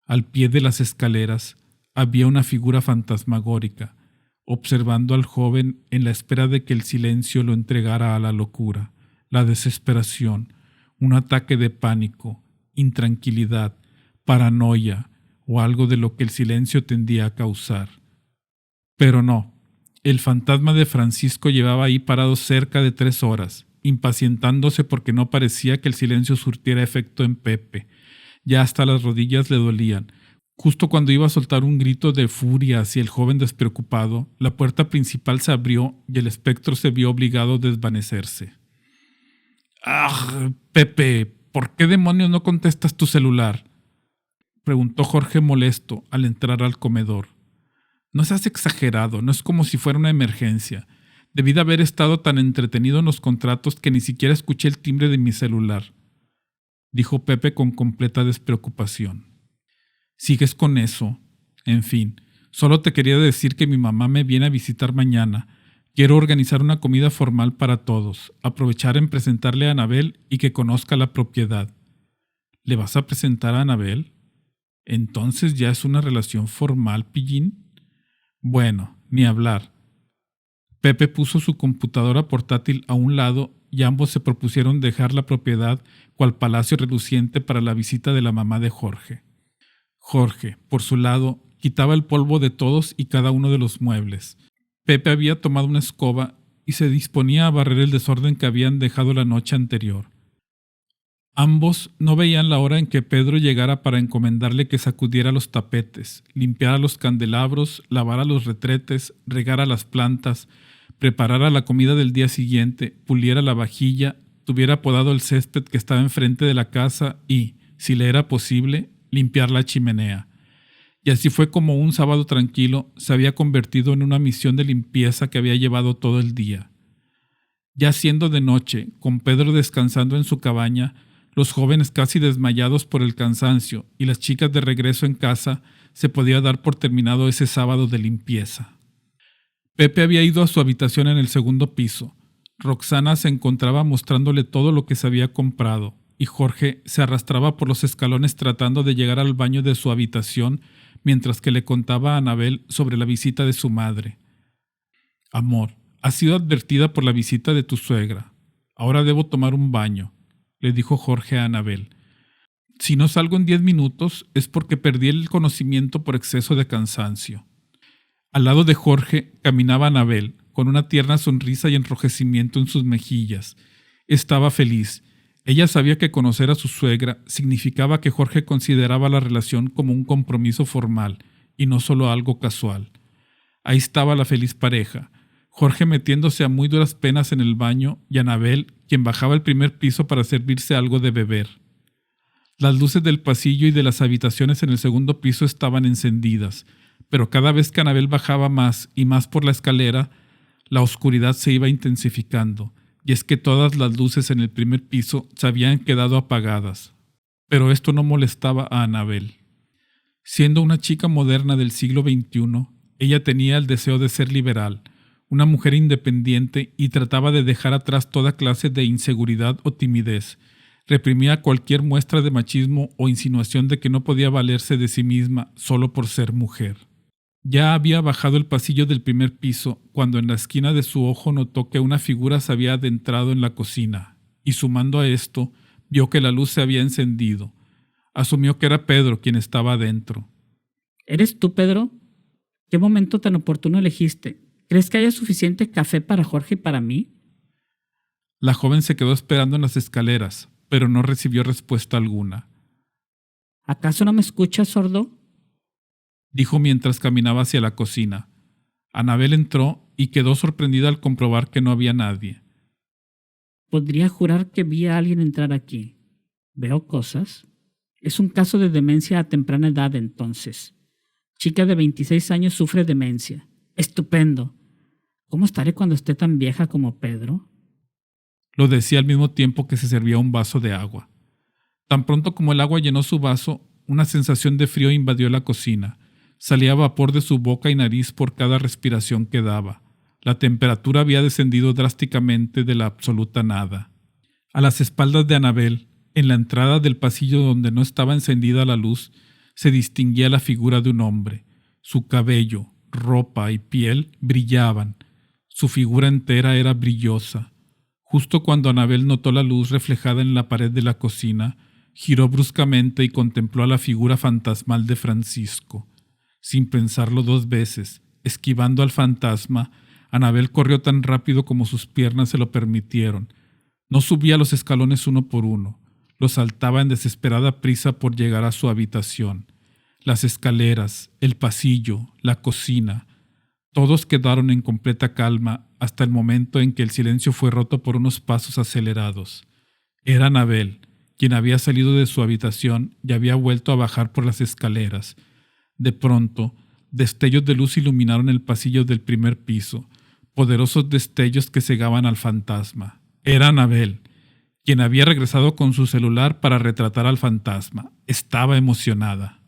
Al pie de las escaleras había una figura fantasmagórica, observando al joven en la espera de que el silencio lo entregara a la locura, la desesperación, un ataque de pánico, intranquilidad, paranoia o algo de lo que el silencio tendía a causar. Pero no, el fantasma de Francisco llevaba ahí parado cerca de 3 horas, impacientándose porque no parecía que el silencio surtiera efecto en Pepe. Ya hasta las rodillas le dolían. Justo cuando iba a soltar un grito de furia hacia el joven despreocupado, la puerta principal se abrió y el espectro se vio obligado a desvanecerse. ¡Ah, Pepe! ¿Por qué demonios no contestas tu celular?, preguntó Jorge molesto al entrar al comedor. No seas exagerado, no es como si fuera una emergencia. Debí de haber estado tan entretenido en los contratos que ni siquiera escuché el timbre de mi celular, dijo Pepe con completa despreocupación. ¿Sigues con eso? En fin, solo te quería decir que mi mamá me viene a visitar mañana. Quiero organizar una comida formal para todos, aprovechar en presentarle a Anabel y que conozca la propiedad. ¿Le vas a presentar a Anabel? ¿Entonces ya es una relación formal, pillín? Bueno, ni hablar. Pepe puso su computadora portátil a un lado y ambos se propusieron dejar la propiedad cual palacio reluciente para la visita de la mamá de Jorge. Jorge, por su lado, quitaba el polvo de todos y cada uno de los muebles. Pepe había tomado una escoba y se disponía a barrer el desorden que habían dejado la noche anterior. Ambos no veían la hora en que Pedro llegara para encomendarle que sacudiera los tapetes, limpiara los candelabros, lavara los retretes, regara las plantas, preparara la comida del día siguiente, puliera la vajilla, tuviera podado el césped que estaba enfrente de la casa y, si le era posible, limpiar la chimenea. Y así fue como un sábado tranquilo se había convertido en una misión de limpieza que había llevado todo el día. Ya siendo de noche, con Pedro descansando en su cabaña, los jóvenes casi desmayados por el cansancio y las chicas de regreso en casa, se podía dar por terminado ese sábado de limpieza. Pepe había ido a su habitación en el segundo piso. Roxana se encontraba mostrándole todo lo que se había comprado, y Jorge se arrastraba por los escalones tratando de llegar al baño de su habitación mientras que le contaba a Anabel sobre la visita de su madre. «Amor, has sido advertida por la visita de tu suegra. Ahora debo tomar un baño», le dijo Jorge a Anabel. «Si no salgo en 10 minutos es porque perdí el conocimiento por exceso de cansancio». Al lado de Jorge caminaba Anabel, con una tierna sonrisa y enrojecimiento en sus mejillas. Estaba feliz. Ella sabía que conocer a su suegra significaba que Jorge consideraba la relación como un compromiso formal y no solo algo casual. Ahí estaba la feliz pareja, Jorge metiéndose a muy duras penas en el baño y Anabel, quien bajaba al primer piso para servirse algo de beber. Las luces del pasillo y de las habitaciones en el segundo piso estaban encendidas, pero cada vez que Anabel bajaba más y más por la escalera, la oscuridad se iba intensificando, y es que todas las luces en el primer piso se habían quedado apagadas. Pero esto no molestaba a Anabel. Siendo una chica moderna del siglo XXI, ella tenía el deseo de ser liberal, una mujer independiente, y trataba de dejar atrás toda clase de inseguridad o timidez. Reprimía cualquier muestra de machismo o insinuación de que no podía valerse de sí misma solo por ser mujer. Ya había bajado el pasillo del primer piso cuando en la esquina de su ojo notó que una figura se había adentrado en la cocina, y sumando a esto, vio que la luz se había encendido. Asumió que era Pedro quien estaba adentro. ¿Eres tú, Pedro? ¿Qué momento tan oportuno elegiste? ¿Crees que haya suficiente café para Jorge y para mí? La joven se quedó esperando en las escaleras, pero no recibió respuesta alguna. ¿Acaso no me escuchas, sordo?, dijo mientras caminaba hacia la cocina. Anabel entró y quedó sorprendida al comprobar que no había nadie. Podría jurar que vi a alguien entrar aquí. ¿Veo cosas? Es un caso de demencia a temprana edad, entonces. Chica de 26 años sufre demencia. ¡Estupendo! ¿Cómo estaré cuando esté tan vieja como Pedro? Lo decía al mismo tiempo que se servía un vaso de agua. Tan pronto como el agua llenó su vaso, una sensación de frío invadió la cocina. Salía vapor de su boca y nariz por cada respiración que daba. La temperatura había descendido drásticamente de la absoluta nada. A las espaldas de Anabel, en la entrada del pasillo donde no estaba encendida la luz, se distinguía la figura de un hombre. Su cabello, ropa y piel brillaban. Su figura entera era brillosa. Justo cuando Anabel notó la luz reflejada en la pared de la cocina, giró bruscamente y contempló a la figura fantasmal de Francisco. Sin pensarlo dos veces, esquivando al fantasma, Anabel corrió tan rápido como sus piernas se lo permitieron. No subía los escalones uno por uno, los saltaba en desesperada prisa por llegar a su habitación. Las escaleras, el pasillo, la cocina, todos quedaron en completa calma hasta el momento en que el silencio fue roto por unos pasos acelerados. Era Anabel, quien había salido de su habitación y había vuelto a bajar por las escaleras. De pronto, destellos de luz iluminaron el pasillo del primer piso, poderosos destellos que cegaban al fantasma. Era Anabel, quien había regresado con su celular para retratar al fantasma. Estaba emocionada.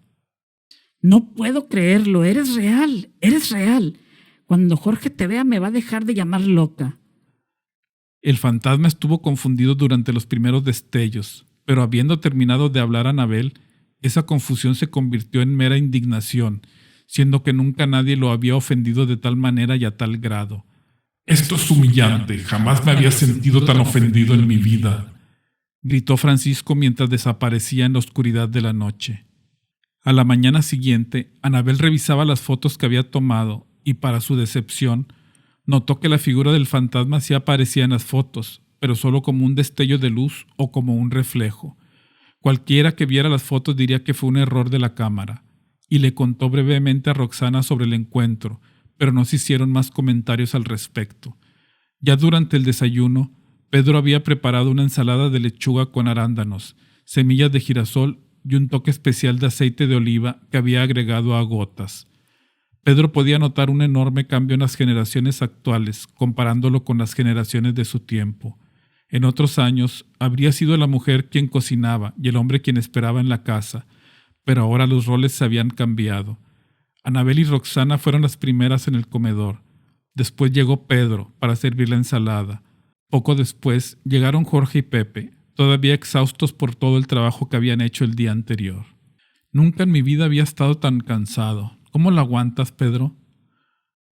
No puedo creerlo, eres real, eres real. Cuando Jorge te vea me va a dejar de llamar loca. El fantasma estuvo confundido durante los primeros destellos, pero habiendo terminado de hablar Anabel, esa confusión se convirtió en mera indignación, siendo que nunca nadie lo había ofendido de tal manera y a tal grado. «Esto es humillante, jamás me había sentido tan ofendido en mi vida», gritó Francisco mientras desaparecía en la oscuridad de la noche. A la mañana siguiente, Anabel revisaba las fotos que había tomado y, para su decepción, notó que la figura del fantasma sí aparecía en las fotos, pero solo como un destello de luz o como un reflejo. Cualquiera que viera las fotos diría que fue un error de la cámara, y le contó brevemente a Roxana sobre el encuentro, pero no se hicieron más comentarios al respecto. Ya durante el desayuno, Pedro había preparado una ensalada de lechuga con arándanos, semillas de girasol y un toque especial de aceite de oliva que había agregado a gotas. Pedro podía notar un enorme cambio en las generaciones actuales, comparándolo con las generaciones de su tiempo. En otros años, habría sido la mujer quien cocinaba y el hombre quien esperaba en la casa, pero ahora los roles se habían cambiado. Anabel y Roxana fueron las primeras en el comedor. Después llegó Pedro para servir la ensalada. Poco después llegaron Jorge y Pepe, todavía exhaustos por todo el trabajo que habían hecho el día anterior. Nunca en mi vida había estado tan cansado. ¿Cómo lo aguantas, Pedro?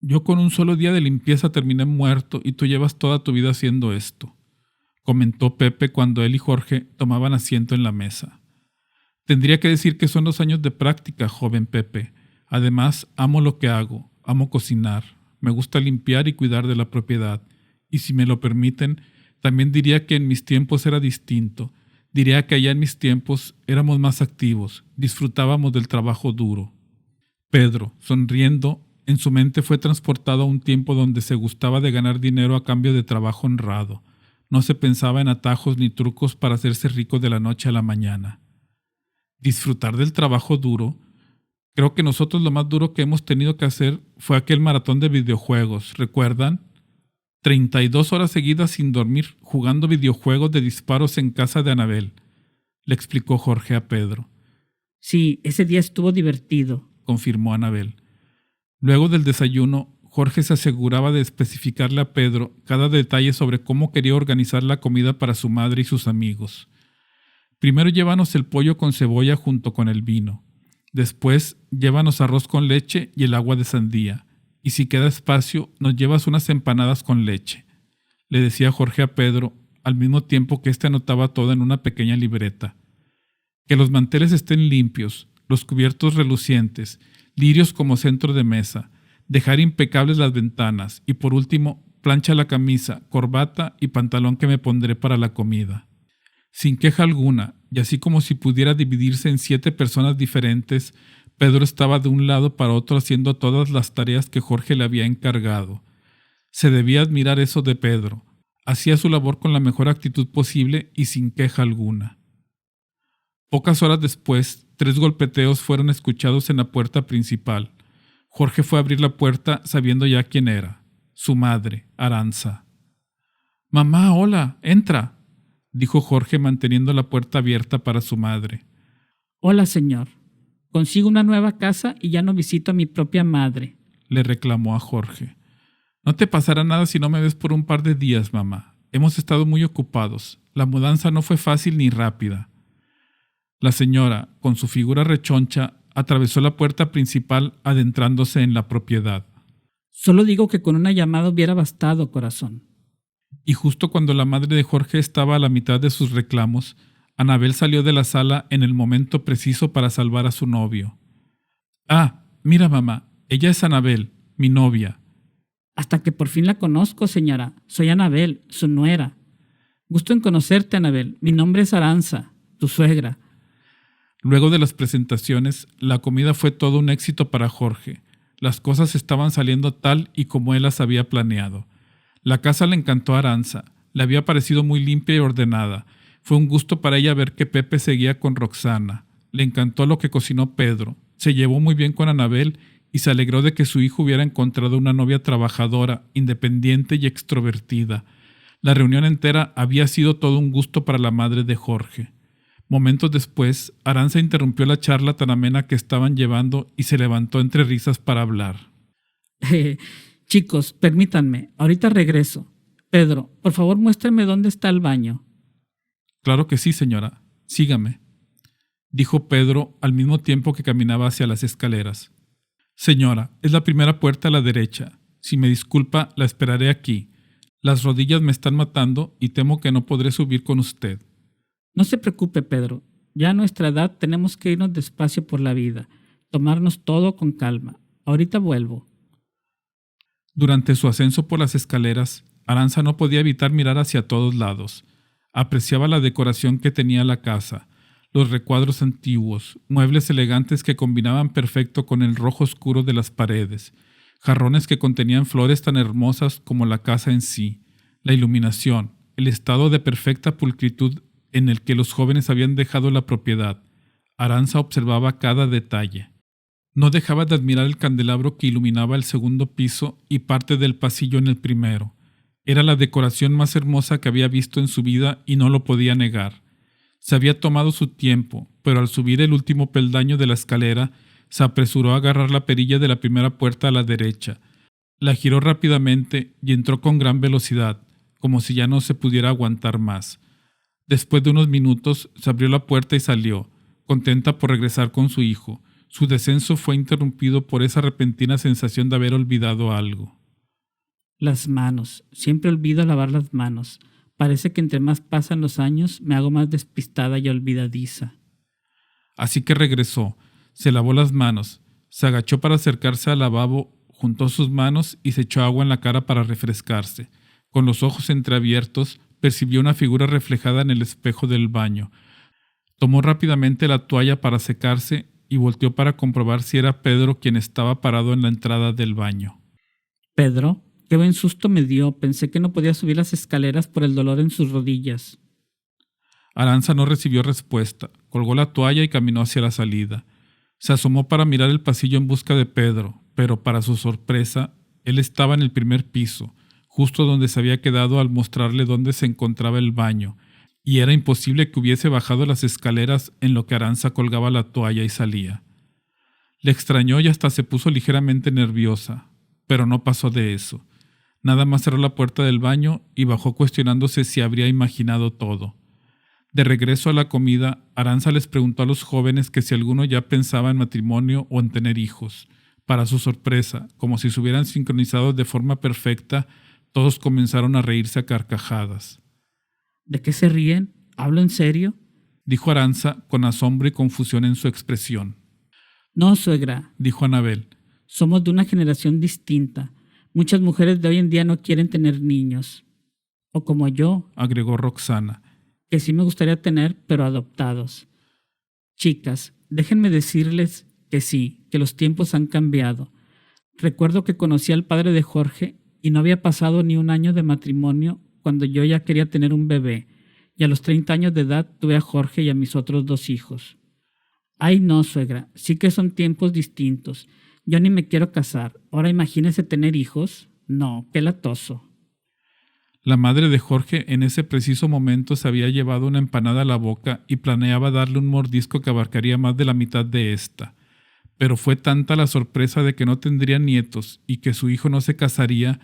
Yo con un solo día de limpieza terminé muerto y tú llevas toda tu vida haciendo esto, comentó Pepe cuando él y Jorge tomaban asiento en la mesa. Tendría que decir que son 2 años de práctica, joven Pepe. Además, amo lo que hago, amo cocinar. Me gusta limpiar y cuidar de la propiedad. Y si me lo permiten, también diría que en mis tiempos era distinto. Diría que allá en mis tiempos éramos más activos, disfrutábamos del trabajo duro. Pedro, sonriendo, en su mente fue transportado a un tiempo donde se gustaba de ganar dinero a cambio de trabajo honrado. No se pensaba en atajos ni trucos para hacerse rico de la noche a la mañana. Disfrutar del trabajo duro. Creo que nosotros lo más duro que hemos tenido que hacer fue aquel maratón de videojuegos, ¿recuerdan? 32 horas seguidas sin dormir jugando videojuegos de disparos en casa de Anabel, le explicó Jorge a Pedro. Sí, ese día estuvo divertido, confirmó Anabel. Luego del desayuno, Jorge se aseguraba de especificarle a Pedro cada detalle sobre cómo quería organizar la comida para su madre y sus amigos. Primero llévanos el pollo con cebolla junto con el vino. Después llévanos arroz con leche y el agua de sandía. Y si queda espacio, nos llevas unas empanadas con leche, le decía Jorge a Pedro, al mismo tiempo que éste anotaba todo en una pequeña libreta. Que los manteles estén limpios, los cubiertos relucientes, lirios como centro de mesa, dejar impecables las ventanas y por último, plancha la camisa, corbata y pantalón que me pondré para la comida. Sin queja alguna, y así como si pudiera dividirse en 7 personas diferentes, Pedro estaba de un lado para otro haciendo todas las tareas que Jorge le había encargado. Se debía admirar eso de Pedro. Hacía su labor con la mejor actitud posible y sin queja alguna. Pocas horas después, 3 golpeteos fueron escuchados en la puerta principal. Jorge fue a abrir la puerta sabiendo ya quién era. Su madre, Aranza. «Mamá, hola, entra», dijo Jorge manteniendo la puerta abierta para su madre. «Hola, señor. Consigo una nueva casa y ya no visito a mi propia madre», le reclamó a Jorge. «No te pasará nada si no me ves por un par de días, mamá. Hemos estado muy ocupados. La mudanza no fue fácil ni rápida». La señora, con su figura rechoncha, atravesó la puerta principal adentrándose en la propiedad. «Solo digo que con una llamada hubiera bastado, corazón». Y justo cuando la madre de Jorge estaba a la mitad de sus reclamos, Anabel salió de la sala en el momento preciso para salvar a su novio. «Ah, mira, mamá, ella es Anabel, mi novia». «Hasta que por fin la conozco, señora. Soy Anabel, su nuera. Gusto en conocerte, Anabel. Mi nombre es Aranza, tu suegra». Luego de las presentaciones, la comida fue todo un éxito para Jorge. Las cosas estaban saliendo tal y como él las había planeado. La casa le encantó a Aranza. Le había parecido muy limpia y ordenada. Fue un gusto para ella ver que Pepe seguía con Roxana. Le encantó lo que cocinó Pedro. Se llevó muy bien con Anabel y se alegró de que su hijo hubiera encontrado una novia trabajadora, independiente y extrovertida. La reunión entera había sido todo un gusto para la madre de Jorge. Momentos después, Aranza interrumpió la charla tan amena que estaban llevando y se levantó entre risas para hablar. Chicos, permítanme, ahorita regreso. Pedro, por favor muéstrame dónde está el baño». «Claro que sí, señora. Sígame», dijo Pedro al mismo tiempo que caminaba hacia las escaleras. «Señora, es la primera puerta a la derecha. Si me disculpa, la esperaré aquí. Las rodillas me están matando y temo que no podré subir con usted». «No se preocupe, Pedro. Ya a nuestra edad tenemos que irnos despacio por la vida, tomarnos todo con calma. Ahorita vuelvo». Durante su ascenso por las escaleras, Aranza no podía evitar mirar hacia todos lados. Apreciaba la decoración que tenía la casa, los recuadros antiguos, muebles elegantes que combinaban perfecto con el rojo oscuro de las paredes, jarrones que contenían flores tan hermosas como la casa en sí, la iluminación, el estado de perfecta pulcritud en el que los jóvenes habían dejado la propiedad. Aranza observaba cada detalle. No dejaba de admirar el candelabro que iluminaba el segundo piso y parte del pasillo en el primero. Era la decoración más hermosa que había visto en su vida y no lo podía negar. Se había tomado su tiempo, pero al subir el último peldaño de la escalera, se apresuró a agarrar la perilla de la primera puerta a la derecha. La giró rápidamente y entró con gran velocidad, como si ya no se pudiera aguantar más. Después de unos minutos, se abrió la puerta y salió, contenta por regresar con su hijo. Su descenso fue interrumpido por esa repentina sensación de haber olvidado algo. «Las manos. Siempre olvido lavar las manos. Parece que entre más pasan los años, me hago más despistada y olvidadiza». Así que regresó, se lavó las manos, se agachó para acercarse al lavabo juntó sus manos y se echó agua en la cara para refrescarse. Con los ojos entreabiertos, percibió una figura reflejada en el espejo del baño. Tomó rápidamente la toalla para secarse y volteó para comprobar si era Pedro quien estaba parado en la entrada del baño. Pedro, qué buen susto me dio. Pensé que no podía subir las escaleras por el dolor en sus rodillas. Arantxa no recibió respuesta. Colgó la toalla y caminó hacia la salida. Se asomó para mirar el pasillo en busca de Pedro, pero para su sorpresa, él estaba en el primer piso, justo donde se había quedado al mostrarle dónde se encontraba el baño, y era imposible que hubiese bajado las escaleras en lo que Arantxa colgaba la toalla y salía. Le extrañó y hasta se puso ligeramente nerviosa, pero no pasó de eso. Nada más cerró la puerta del baño y bajó cuestionándose si habría imaginado todo. De regreso a la comida, Arantxa les preguntó a los jóvenes que si alguno ya pensaba en matrimonio o en tener hijos. Para su sorpresa, como si se hubieran sincronizado de forma perfecta, todos comenzaron a reírse a carcajadas. ¿De qué se ríen? ¿Hablo en serio? Dijo Arantxa con asombro y confusión en su expresión. No, suegra, Dijo Anabel. somos de una generación distinta. Muchas mujeres de hoy en día no quieren tener niños. O como yo, Agregó Roxana. que sí me gustaría tener, pero adoptados. Chicas, déjenme decirles que sí, que los tiempos han cambiado. Recuerdo que conocí al padre de Jorge y no había pasado ni un año de matrimonio cuando yo ya quería tener un bebé, y a los 30 años de edad tuve a Jorge y a mis otros 2 hijos. Ay no, suegra, sí que son tiempos distintos. Yo ni me quiero casar. Ahora imagínese tener hijos. No, qué latoso. La madre de Jorge en ese preciso momento se había llevado una empanada a la boca y planeaba darle un mordisco que abarcaría más de la mitad de esta. Pero fue tanta la sorpresa de que no tendría nietos y que su hijo no se casaría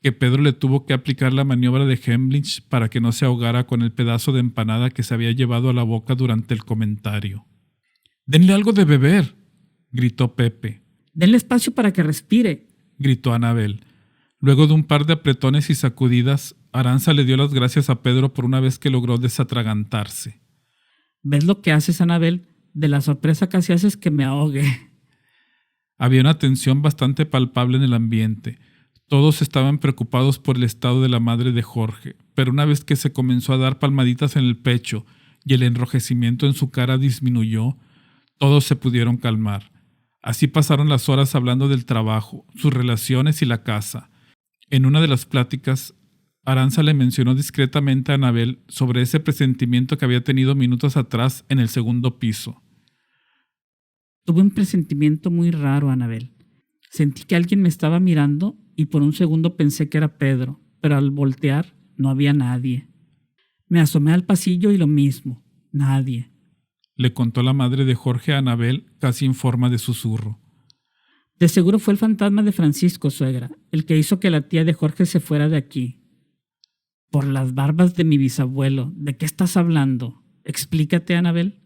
que Pedro le tuvo que aplicar la maniobra de Heimlich para que no se ahogara con el pedazo de empanada que se había llevado a la boca durante el comentario. «¡Denle algo de beber!», gritó Pepe. Denle espacio para que respire. Gritó Anabel. Luego de un par de apretones y sacudidas, Arantxa le dio las gracias a Pedro por una vez que logró desatragantarse. ¿Ves lo que haces, Anabel? De la sorpresa casi haces que me ahogue. Había una tensión bastante palpable en el ambiente. Todos estaban preocupados por el estado de la madre de Jorge, pero una vez que se comenzó a dar palmaditas en el pecho y el enrojecimiento en su cara disminuyó, todos se pudieron calmar. Así pasaron las horas hablando del trabajo, sus relaciones y la casa. En una de las pláticas, Arantxa le mencionó discretamente a Anabel sobre ese presentimiento que había tenido minutos atrás en el segundo piso. Tuve un presentimiento muy raro, Anabel. Sentí que alguien me estaba mirando y por un segundo pensé que era Pedro, pero al voltear no había nadie. Me asomé al pasillo y lo mismo, nadie. Le contó la madre de Jorge a Anabel casi en forma de susurro. De seguro fue el fantasma de Francisco, suegra, el que hizo que la tía de Jorge se fuera de aquí. Por las barbas de mi bisabuelo, ¿de qué estás hablando? Explícate, Anabel.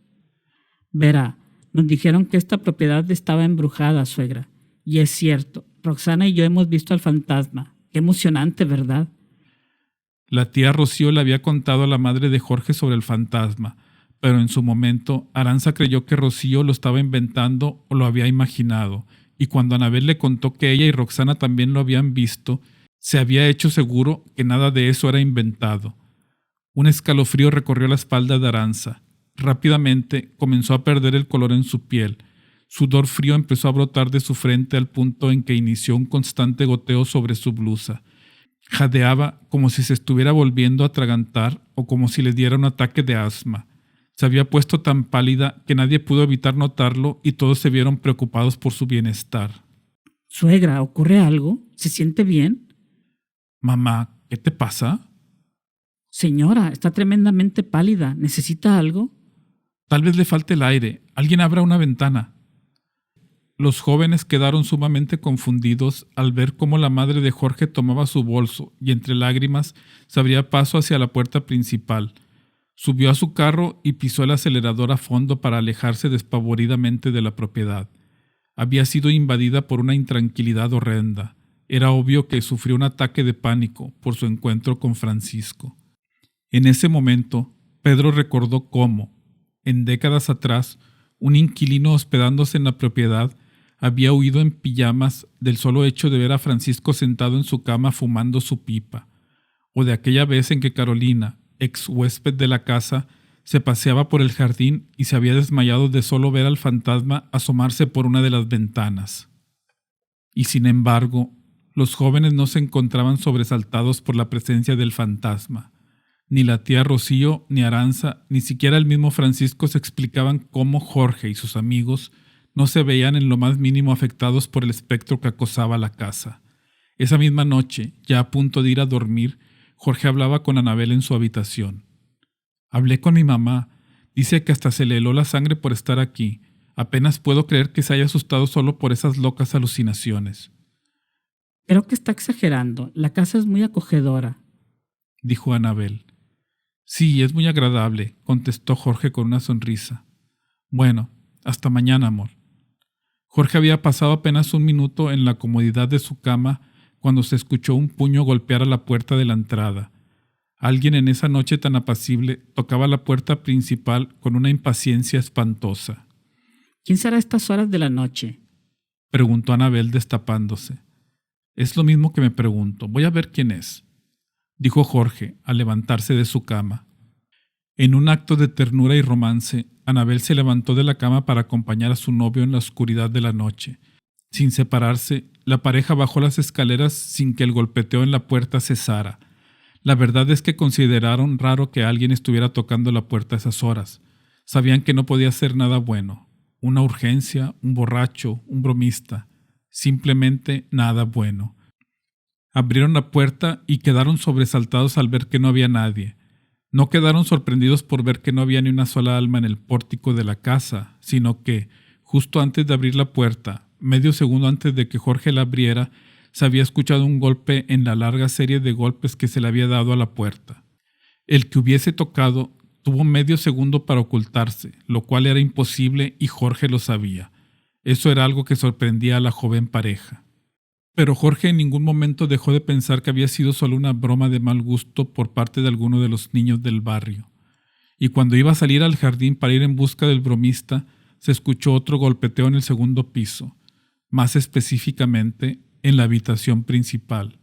Verá, nos dijeron que esta propiedad estaba embrujada, suegra. Y es cierto, Roxana y yo hemos visto al fantasma. Qué emocionante, ¿verdad? La tía Rocío le había contado a la madre de Jorge sobre el fantasma, pero en su momento Arantxa creyó que Rocío lo estaba inventando o lo había imaginado, y cuando Anabel le contó que ella y Roxana también lo habían visto, se había hecho seguro que nada de eso era inventado. Un escalofrío recorrió la espalda de Arantxa. Rápidamente comenzó a perder el color en su piel. Sudor frío empezó a brotar de su frente al punto en que inició un constante goteo sobre su blusa. Jadeaba como si se estuviera volviendo a atragantar o como si le diera un ataque de asma. Se había puesto tan pálida que nadie pudo evitar notarlo y todos se vieron preocupados por su bienestar. Suegra, ¿ocurre algo? ¿Se siente bien? Mamá, ¿qué te pasa? Señora, está tremendamente pálida. ¿Necesita algo? Tal vez le falte el aire. Alguien abra una ventana. Los jóvenes quedaron sumamente confundidos al ver cómo la madre de Jorge tomaba su bolso y entre lágrimas se abría paso hacia la puerta principal. Subió a su carro y pisó el acelerador a fondo para alejarse despavoridamente de la propiedad. Había sido invadida por una intranquilidad horrenda. Era obvio que sufrió un ataque de pánico por su encuentro con Francisco. En ese momento, Pedro recordó cómo, en décadas atrás, un inquilino hospedándose en la propiedad había huido en pijamas del solo hecho de ver a Francisco sentado en su cama fumando su pipa, o de aquella vez en que Carolina, ex huésped de la casa, se paseaba por el jardín y se había desmayado de solo ver al fantasma asomarse por una de las ventanas. Y sin embargo, los jóvenes no se encontraban sobresaltados por la presencia del fantasma. Ni la tía Rocío, ni Aranza, ni siquiera el mismo Francisco se explicaban cómo Jorge y sus amigos no se veían en lo más mínimo afectados por el espectro que acosaba la casa. Esa misma noche, ya a punto de ir a dormir, Jorge hablaba con Anabel en su habitación. Hablé con mi mamá. Dice que hasta se le heló la sangre por estar aquí. Apenas puedo creer que se haya asustado solo por esas locas alucinaciones. Creo que está exagerando. La casa es muy acogedora, dijo Anabel. Sí, es muy agradable, contestó Jorge con una sonrisa. Bueno, hasta mañana, amor. Jorge había pasado apenas un minuto en la comodidad de su cama cuando se escuchó un puño golpear a la puerta de la entrada. Alguien en esa noche tan apacible tocaba la puerta principal con una impaciencia espantosa. ¿Quién será a estas horas de la noche?, preguntó Anabel destapándose. Es lo mismo que me pregunto. Voy a ver quién es, dijo Jorge al levantarse de su cama. En un acto de ternura y romance, Anabel se levantó de la cama para acompañar a su novio en la oscuridad de la noche. Sin separarse, la pareja bajó las escaleras sin que el golpeteo en la puerta cesara. La verdad es que consideraron raro que alguien estuviera tocando la puerta a esas horas. Sabían que no podía ser nada bueno. Una urgencia, un borracho, un bromista. Simplemente nada bueno. Abrieron la puerta y quedaron sobresaltados al ver que no había nadie. No quedaron sorprendidos por ver que no había ni una sola alma en el pórtico de la casa, sino que, justo antes de abrir la puerta, medio segundo antes de que Jorge la abriera, se había escuchado un golpe en la larga serie de golpes que se le había dado a la puerta. El que hubiese tocado tuvo medio segundo para ocultarse, lo cual era imposible y Jorge lo sabía. Eso era algo que sorprendía a la joven pareja. Pero Jorge en ningún momento dejó de pensar que había sido solo una broma de mal gusto por parte de alguno de los niños del barrio. Y cuando iba a salir al jardín para ir en busca del bromista, se escuchó otro golpeteo en el segundo piso, más específicamente en la habitación principal.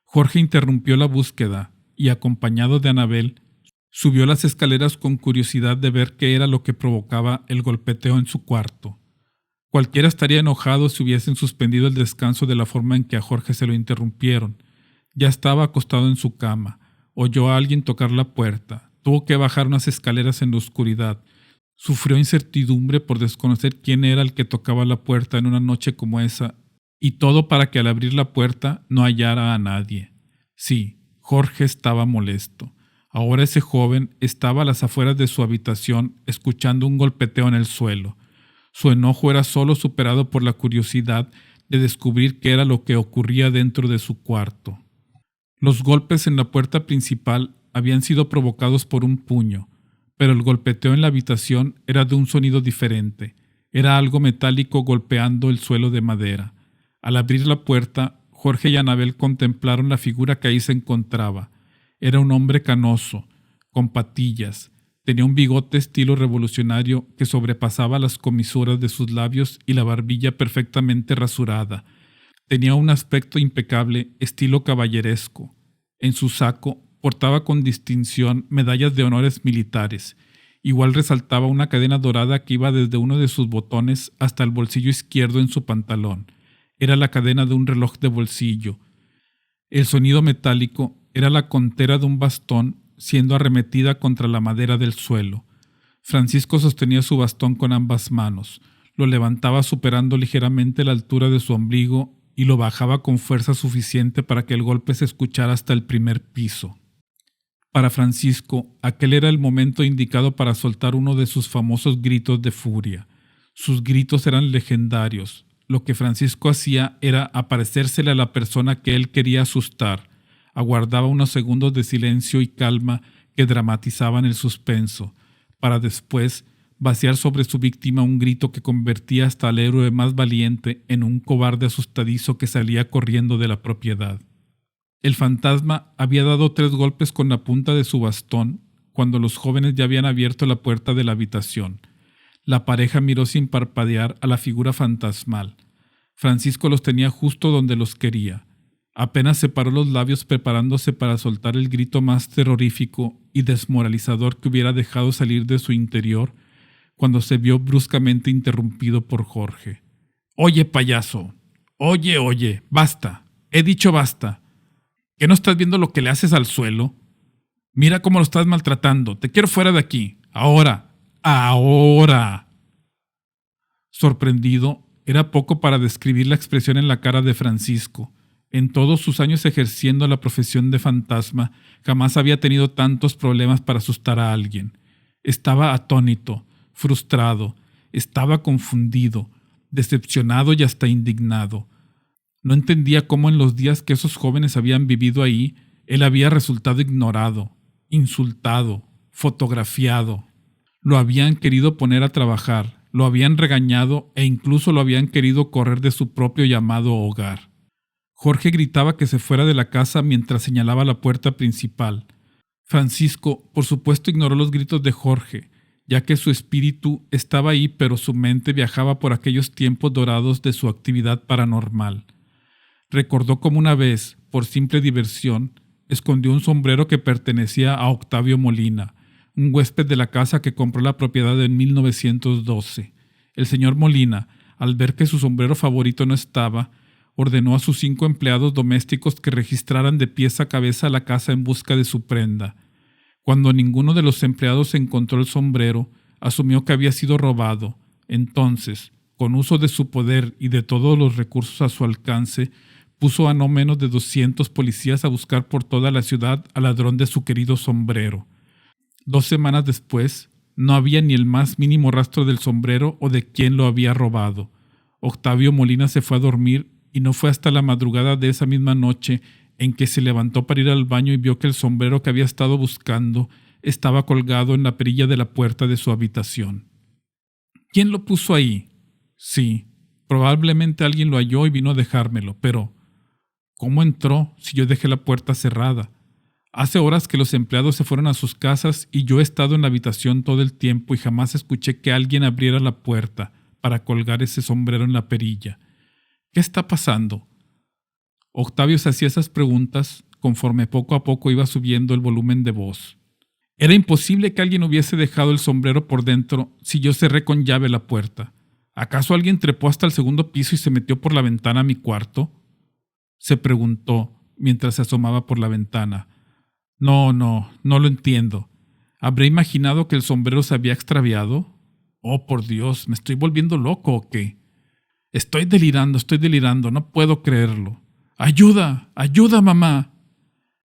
Jorge interrumpió la búsqueda y, acompañado de Anabel, subió las escaleras con curiosidad de ver qué era lo que provocaba el golpeteo en su cuarto. Cualquiera estaría enojado si hubiesen suspendido el descanso de la forma en que a Jorge se lo interrumpieron. Ya estaba acostado en su cama. Oyó a alguien tocar la puerta. Tuvo que bajar unas escaleras en la oscuridad. Sufrió incertidumbre por desconocer quién era el que tocaba la puerta en una noche como esa, y todo para que al abrir la puerta no hallara a nadie. Sí, Jorge estaba molesto. Ahora ese joven estaba a las afueras de su habitación escuchando un golpeteo en el suelo. Su enojo era solo superado por la curiosidad de descubrir qué era lo que ocurría dentro de su cuarto. Los golpes en la puerta principal habían sido provocados por un puño, pero el golpeteo en la habitación era de un sonido diferente. Era algo metálico golpeando el suelo de madera. Al abrir la puerta, Jorge y Anabel contemplaron la figura que ahí se encontraba. Era un hombre canoso, con patillas. Tenía un bigote estilo revolucionario que sobrepasaba las comisuras de sus labios y la barbilla perfectamente rasurada. Tenía un aspecto impecable, estilo caballeresco. En su saco portaba con distinción medallas de honores militares. Igual resaltaba una cadena dorada que iba desde uno de sus botones hasta el bolsillo izquierdo en su pantalón. Era la cadena de un reloj de bolsillo. El sonido metálico era la contera de un bastón siendo arremetida contra la madera del suelo. Francisco sostenía su bastón con ambas manos, lo levantaba superando ligeramente la altura de su ombligo y lo bajaba con fuerza suficiente para que el golpe se escuchara hasta el primer piso. Para Francisco, aquel era el momento indicado para soltar uno de sus famosos gritos de furia. Sus gritos eran legendarios. Lo que Francisco hacía era aparecérsele a la persona que él quería asustar. Aguardaba unos segundos de silencio y calma que dramatizaban el suspenso, para después vaciar sobre su víctima un grito que convertía hasta al héroe más valiente en un cobarde asustadizo que salía corriendo de la propiedad. El fantasma había dado 3 golpes con la punta de su bastón cuando los jóvenes ya habían abierto la puerta de la habitación. La pareja miró sin parpadear a la figura fantasmal. Francisco los tenía justo donde los quería. Apenas separó los labios preparándose para soltar el grito más terrorífico y desmoralizador que hubiera dejado salir de su interior, cuando se vio bruscamente interrumpido por Jorge. «Oye, payaso. Oye, basta. He dicho basta. ¿Qué no estás viendo lo que le haces al suelo? Mira cómo lo estás maltratando. Te quiero fuera de aquí. Ahora. ¡Ahora!». Sorprendido, era poco para describir la expresión en la cara de Francisco. En todos sus años ejerciendo la profesión de fantasma, jamás había tenido tantos problemas para asustar a alguien. Estaba atónito, frustrado, estaba confundido, decepcionado y hasta indignado. No entendía cómo en los días que esos jóvenes habían vivido ahí, él había resultado ignorado, insultado, fotografiado. Lo habían querido poner a trabajar, lo habían regañado e incluso lo habían querido correr de su propio llamado hogar. Jorge gritaba que se fuera de la casa mientras señalaba la puerta principal. Francisco, por supuesto, ignoró los gritos de Jorge, ya que su espíritu estaba ahí, pero su mente viajaba por aquellos tiempos dorados de su actividad paranormal. Recordó cómo una vez, por simple diversión, escondió un sombrero que pertenecía a Octavio Molina, un huésped de la casa que compró la propiedad en 1912. El señor Molina, al ver que su sombrero favorito no estaba, ordenó a sus 5 empleados domésticos que registraran de pies a cabeza la casa en busca de su prenda. Cuando ninguno de los empleados encontró el sombrero, asumió que había sido robado. Entonces, con uso de su poder y de todos los recursos a su alcance, puso a no menos de 200 policías a buscar por toda la ciudad al ladrón de su querido sombrero. 2 semanas después, no había ni el más mínimo rastro del sombrero o de quién lo había robado. Octavio Molina se fue a dormir y no fue hasta la madrugada de esa misma noche en que se levantó para ir al baño y vio que el sombrero que había estado buscando estaba colgado en la perilla de la puerta de su habitación. ¿Quién lo puso ahí? Sí, probablemente alguien lo halló y vino a dejármelo, pero ¿cómo entró si yo dejé la puerta cerrada? Hace horas que los empleados se fueron a sus casas y yo he estado en la habitación todo el tiempo y jamás escuché que alguien abriera la puerta para colgar ese sombrero en la perilla. ¿Qué está pasando? Octavio se hacía esas preguntas conforme poco a poco iba subiendo el volumen de voz. Era imposible que alguien hubiese dejado el sombrero por dentro si yo cerré con llave la puerta. ¿Acaso alguien trepó hasta el 2º piso y se metió por la ventana a mi cuarto? Se preguntó mientras se asomaba por la ventana. No lo entiendo. ¿Habré imaginado que el sombrero se había extraviado? Oh, por Dios, ¿me estoy volviendo loco o qué? Estoy delirando, no puedo creerlo. ¡Ayuda! ¡Ayuda, mamá!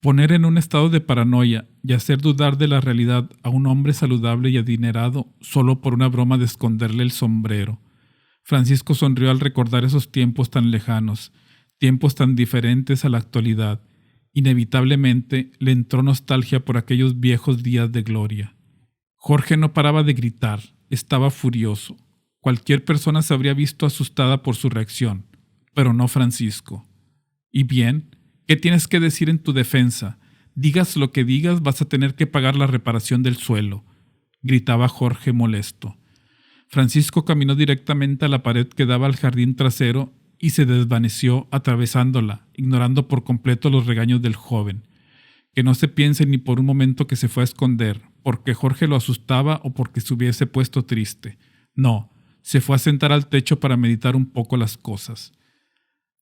Poner en un estado de paranoia y hacer dudar de la realidad a un hombre saludable y adinerado solo por una broma de esconderle el sombrero. Francisco sonrió al recordar esos tiempos tan lejanos, tiempos tan diferentes a la actualidad. Inevitablemente le entró nostalgia por aquellos viejos días de gloria. Jorge no paraba de gritar, estaba furioso. Cualquier persona se habría visto asustada por su reacción, pero no Francisco. ¿Y bien? ¿Qué tienes que decir en tu defensa? Digas lo que digas, vas a tener que pagar la reparación del suelo, gritaba Jorge molesto. Francisco caminó directamente a la pared que daba al jardín trasero y se desvaneció atravesándola, ignorando por completo los regaños del joven. Que no se piense ni por un momento que se fue a esconder, porque Jorge lo asustaba o porque se hubiese puesto triste. No, se fue a sentar al techo para meditar un poco las cosas.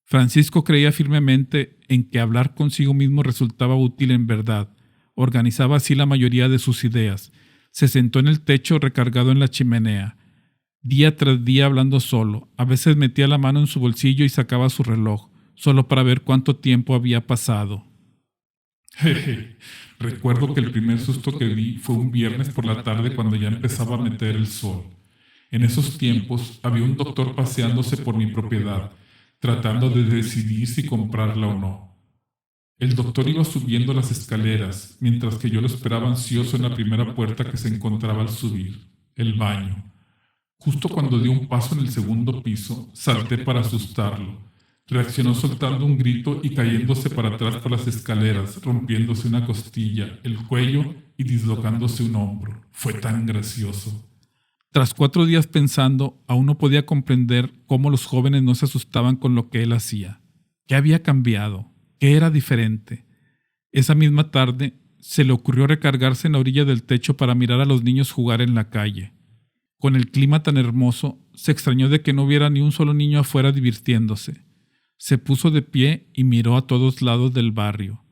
Francisco creía firmemente en que hablar consigo mismo resultaba útil en verdad. Organizaba así la mayoría de sus ideas. Se sentó en el techo recargado en la chimenea. Día tras día hablando solo. A veces metía la mano en su bolsillo y sacaba su reloj, solo para ver cuánto tiempo había pasado. Recuerdo que el primer susto que vi fue un viernes por la tarde cuando ya empezaba a meter el sol. En esos tiempos había un doctor paseándose por mi propiedad, tratando de decidir si comprarla o no. El doctor iba subiendo las escaleras, mientras que yo lo esperaba ansioso en la primera puerta que se encontraba al subir, el baño. Justo cuando dio un paso en el 2º piso, salté para asustarlo. Reaccionó soltando un grito y cayéndose para atrás por las escaleras, rompiéndose una costilla, el cuello y dislocándose un hombro. Fue tan gracioso. Tras 4 días pensando, aún no podía comprender cómo los jóvenes no se asustaban con lo que él hacía. ¿Qué había cambiado? ¿Qué era diferente? Esa misma tarde se le ocurrió recargarse en la orilla del techo para mirar a los niños jugar en la calle. Con el clima tan hermoso, se extrañó de que no hubiera ni un solo niño afuera divirtiéndose. Se puso de pie y miró a todos lados del barrio.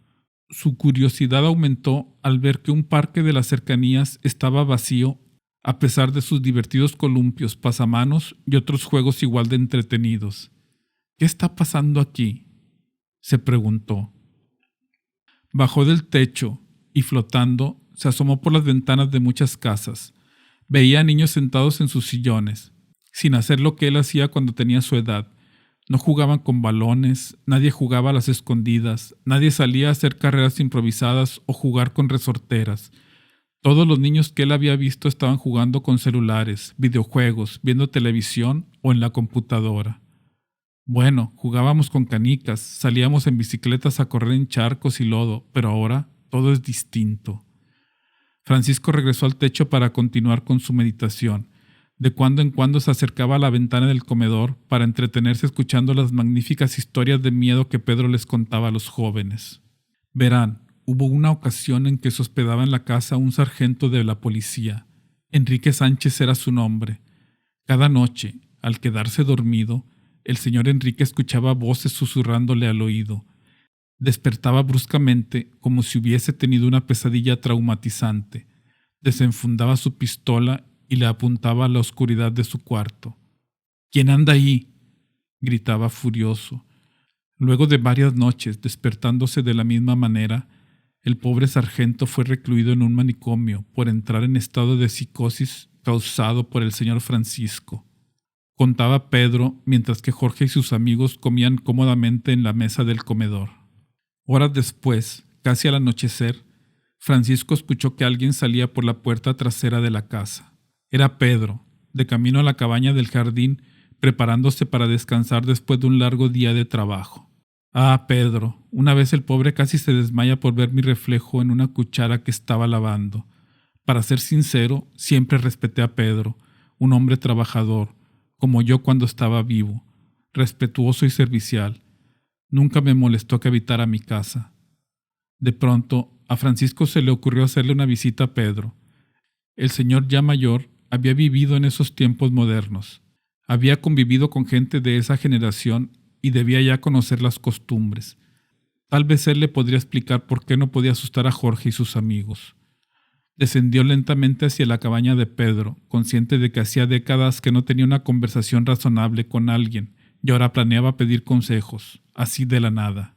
Su curiosidad aumentó al ver que un parque de las cercanías estaba vacío a pesar de sus divertidos columpios, pasamanos y otros juegos igual de entretenidos. ¿Qué está pasando aquí?, se preguntó. Bajó del techo y, flotando, se asomó por las ventanas de muchas casas. Veía a niños sentados en sus sillones, sin hacer lo que él hacía cuando tenía su edad. No jugaban con balones, nadie jugaba a las escondidas, nadie salía a hacer carreras improvisadas o jugar con resorteras. Todos los niños que él había visto estaban jugando con celulares, videojuegos, viendo televisión o en la computadora. Bueno, jugábamos con canicas, salíamos en bicicletas a correr en charcos y lodo, pero ahora todo es distinto. Francisco regresó al techo para continuar con su meditación. De cuando en cuando se acercaba a la ventana del comedor para entretenerse escuchando las magníficas historias de miedo que Pedro les contaba a los jóvenes. Verán, hubo una ocasión en que se hospedaba en la casa un sargento de la policía. Enrique Sánchez era su nombre. Cada noche, al quedarse dormido, el señor Enrique escuchaba voces susurrándole al oído. Despertaba bruscamente como si hubiese tenido una pesadilla traumatizante. Desenfundaba su pistola y le apuntaba a la oscuridad de su cuarto. «¿Quién anda ahí?», gritaba furioso. Luego de varias noches despertándose de la misma manera, el pobre sargento fue recluido en un manicomio por entrar en estado de psicosis causado por el señor Francisco. Contaba Pedro mientras que Jorge y sus amigos comían cómodamente en la mesa del comedor. Horas después, casi al anochecer, Francisco escuchó que alguien salía por la puerta trasera de la casa. Era Pedro, de camino a la cabaña del jardín, preparándose para descansar después de un largo día de trabajo. «Ah, Pedro, una vez el pobre casi se desmaya por ver mi reflejo en una cuchara que estaba lavando. Para ser sincero, siempre respeté a Pedro, un hombre trabajador, como yo cuando estaba vivo, respetuoso y servicial. Nunca me molestó que habitara mi casa». De pronto, a Francisco se le ocurrió hacerle una visita a Pedro. El señor ya mayor había vivido en esos tiempos modernos. Había convivido con gente de esa generación y debía ya conocer las costumbres. Tal vez él le podría explicar por qué no podía asustar a Jorge y sus amigos. Descendió lentamente hacia la cabaña de Pedro, consciente de que hacía décadas que no tenía una conversación razonable con alguien y ahora planeaba pedir consejos, así de la nada.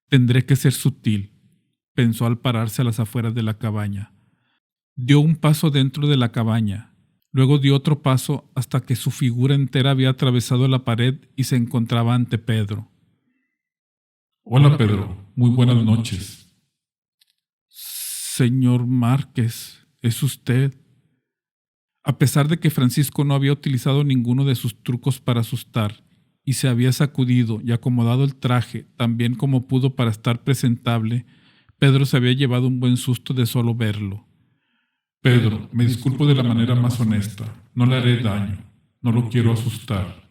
«Tendré que ser sutil», pensó al pararse a las afueras de la cabaña. Dio un paso dentro de la cabaña. Luego dio otro paso hasta que su figura entera había atravesado la pared y se encontraba ante Pedro. «Hola, Pedro. Muy buenas noches». «Señor Márquez, ¿es usted?». A pesar de que Francisco no había utilizado ninguno de sus trucos para asustar y se había sacudido y acomodado el traje tan bien como pudo para estar presentable, Pedro se había llevado un buen susto de solo verlo. «Pedro, me disculpo de la manera más honesta. No le haré daño. No lo quiero asustar».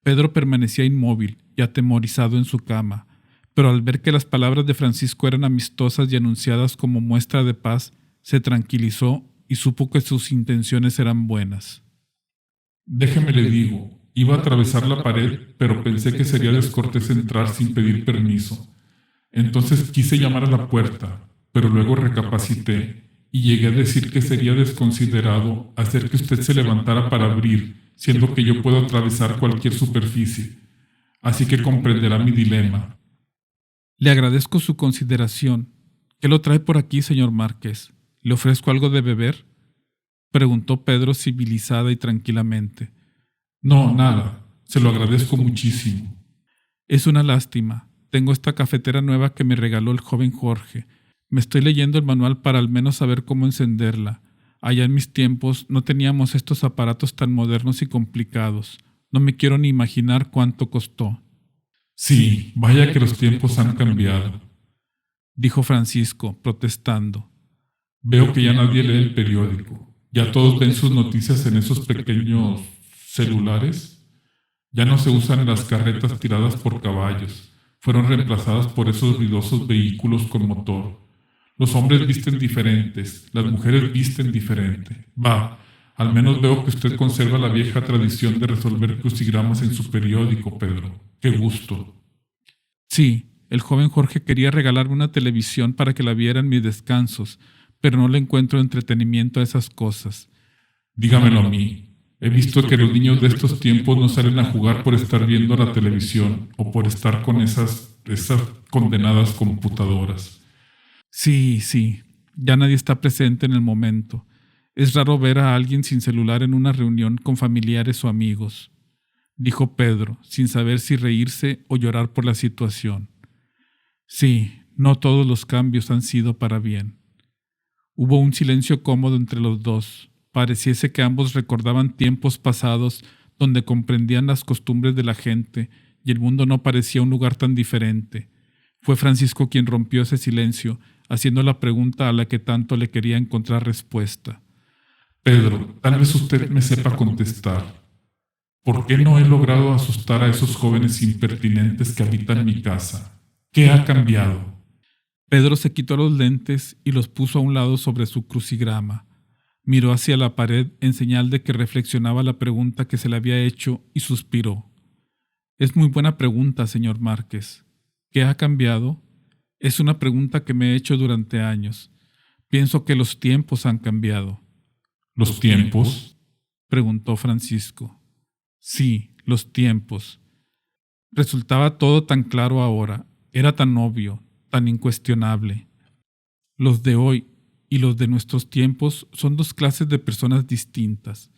Pedro permanecía inmóvil y atemorizado en su cama, pero al ver que las palabras de Francisco eran amistosas y anunciadas como muestra de paz, se tranquilizó y supo que sus intenciones eran buenas. «Déjeme le digo, iba a atravesar la pared, pero pensé que sería descortés entrar sin pedir permiso. Entonces quise llamar a la puerta, pero luego recapacité y llegué a decir que sería desconsiderado hacer que usted se levantara para abrir, siendo que yo puedo atravesar cualquier superficie. Así que comprenderá mi dilema». «Le agradezco su consideración. ¿Qué lo trae por aquí, señor Márquez? ¿Le ofrezco algo de beber?», preguntó Pedro civilizada y tranquilamente. «No, nada. Se lo agradezco muchísimo». «Es una lástima. Tengo esta cafetera nueva que me regaló el joven Jorge. Me estoy leyendo el manual para al menos saber cómo encenderla. Allá en mis tiempos no teníamos estos aparatos tan modernos y complicados. No me quiero ni imaginar cuánto costó». «Sí, vaya que los tiempos han cambiado», dijo Francisco, protestando. «Veo que ya nadie lee el periódico. ¿Ya todos ven sus noticias en esos pequeños celulares? Ya no se usan las carretas tiradas por caballos. Fueron reemplazadas por esos ruidosos vehículos con motor. Los hombres visten diferentes, las mujeres visten diferente. Va, al menos veo que usted conserva la vieja tradición de resolver crucigramas en su periódico, Pedro. ¡Qué gusto! Sí, el joven Jorge quería regalarme una televisión para que la viera en mis descansos, pero no le encuentro entretenimiento a esas cosas. Dígamelo a mí. He visto que los niños de estos tiempos no salen a jugar por estar viendo la televisión o por estar con esas condenadas computadoras. Sí, ya nadie está presente en el momento. Es raro ver a alguien sin celular en una reunión con familiares o amigos, dijo Pedro, sin saber si reírse o llorar por la situación. Sí, no todos los cambios han sido para bien. Hubo un silencio cómodo entre los dos. Pareciese que ambos recordaban tiempos pasados donde comprendían las costumbres de la gente y el mundo no parecía un lugar tan diferente. Fue Francisco quien rompió ese silencio, haciendo la pregunta a la que tanto le quería encontrar respuesta. Pedro, tal vez usted me sepa contestar. ¿Por qué no he logrado asustar a esos jóvenes impertinentes que habitan mi casa? ¿Qué ha cambiado? Pedro se quitó los lentes y los puso a un lado sobre su crucigrama. Miró hacia la pared en señal de que reflexionaba la pregunta que se le había hecho y suspiró. Es muy buena pregunta, señor Márquez. ¿Qué ha cambiado? Es una pregunta que me he hecho durante años. Pienso que los tiempos han cambiado. ¿Los tiempos? Preguntó Francisco. Sí, los tiempos. Resultaba todo tan claro ahora. Era tan obvio, tan incuestionable. Los de hoy y los de nuestros tiempos son dos clases de personas distintas.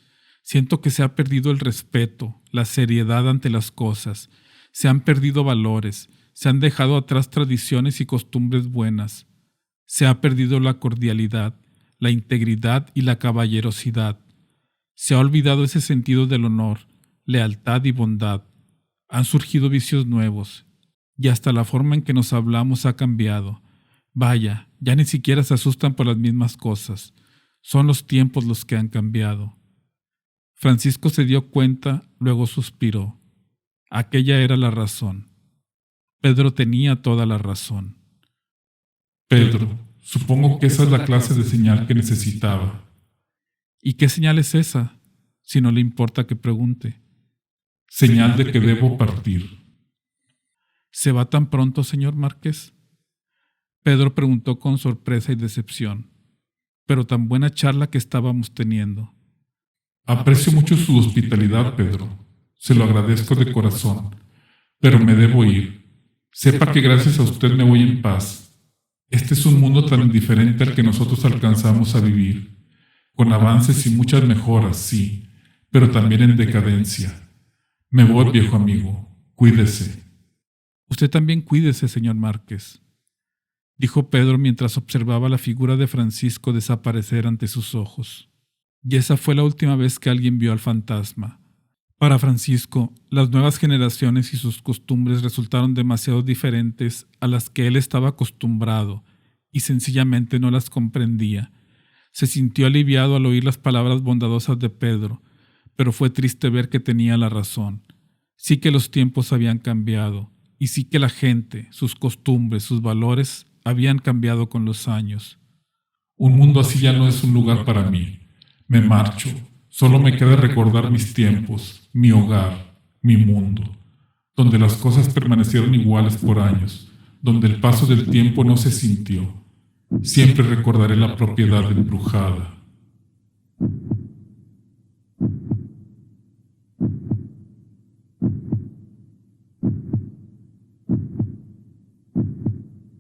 Siento que se ha perdido el respeto, la seriedad ante las cosas, se han perdido valores, se han dejado atrás tradiciones y costumbres buenas, se ha perdido la cordialidad, la integridad y la caballerosidad, se ha olvidado ese sentido del honor, lealtad y bondad, han surgido vicios nuevos, y hasta la forma en que nos hablamos ha cambiado. Vaya, ya ni siquiera se asustan por las mismas cosas. Son los tiempos los que han cambiado. Francisco se dio cuenta, luego suspiró. Aquella era la razón. Pedro tenía toda la razón. Pedro, supongo que esa es la clase de señal que necesitaba. ¿Y qué señal es esa? Si no le importa que pregunte. Señal de que debo partir. ¿Se va tan pronto, señor Márquez? Pedro preguntó con sorpresa y decepción. Pero tan buena charla que estábamos teniendo. Aprecio mucho su hospitalidad, Pedro. Se lo agradezco de corazón. Pero me debo ir. Sepa que gracias a usted me voy en paz. Este es un mundo tan diferente al que nosotros alcanzamos a vivir. Con avances y muchas mejoras, sí, pero también en decadencia. Me voy, viejo amigo. Cuídese. Usted también cuídese, señor Márquez, dijo Pedro mientras observaba la figura de Francisco desaparecer ante sus ojos. Y esa fue la última vez que alguien vio al fantasma. Para Francisco, las nuevas generaciones y sus costumbres resultaron demasiado diferentes a las que él estaba acostumbrado y sencillamente no las comprendía. Se sintió aliviado al oír las palabras bondadosas de Pedro, pero fue triste ver que tenía la razón. Sí que los tiempos habían cambiado, y sí que la gente, sus costumbres, sus valores habían cambiado con los años. Un mundo así ya no es un lugar para mí. Me marcho. Solo me queda recordar mis tiempos, mi hogar, mi mundo, donde las cosas permanecieron iguales por años, donde el paso del tiempo no se sintió. Siempre recordaré la propiedad embrujada.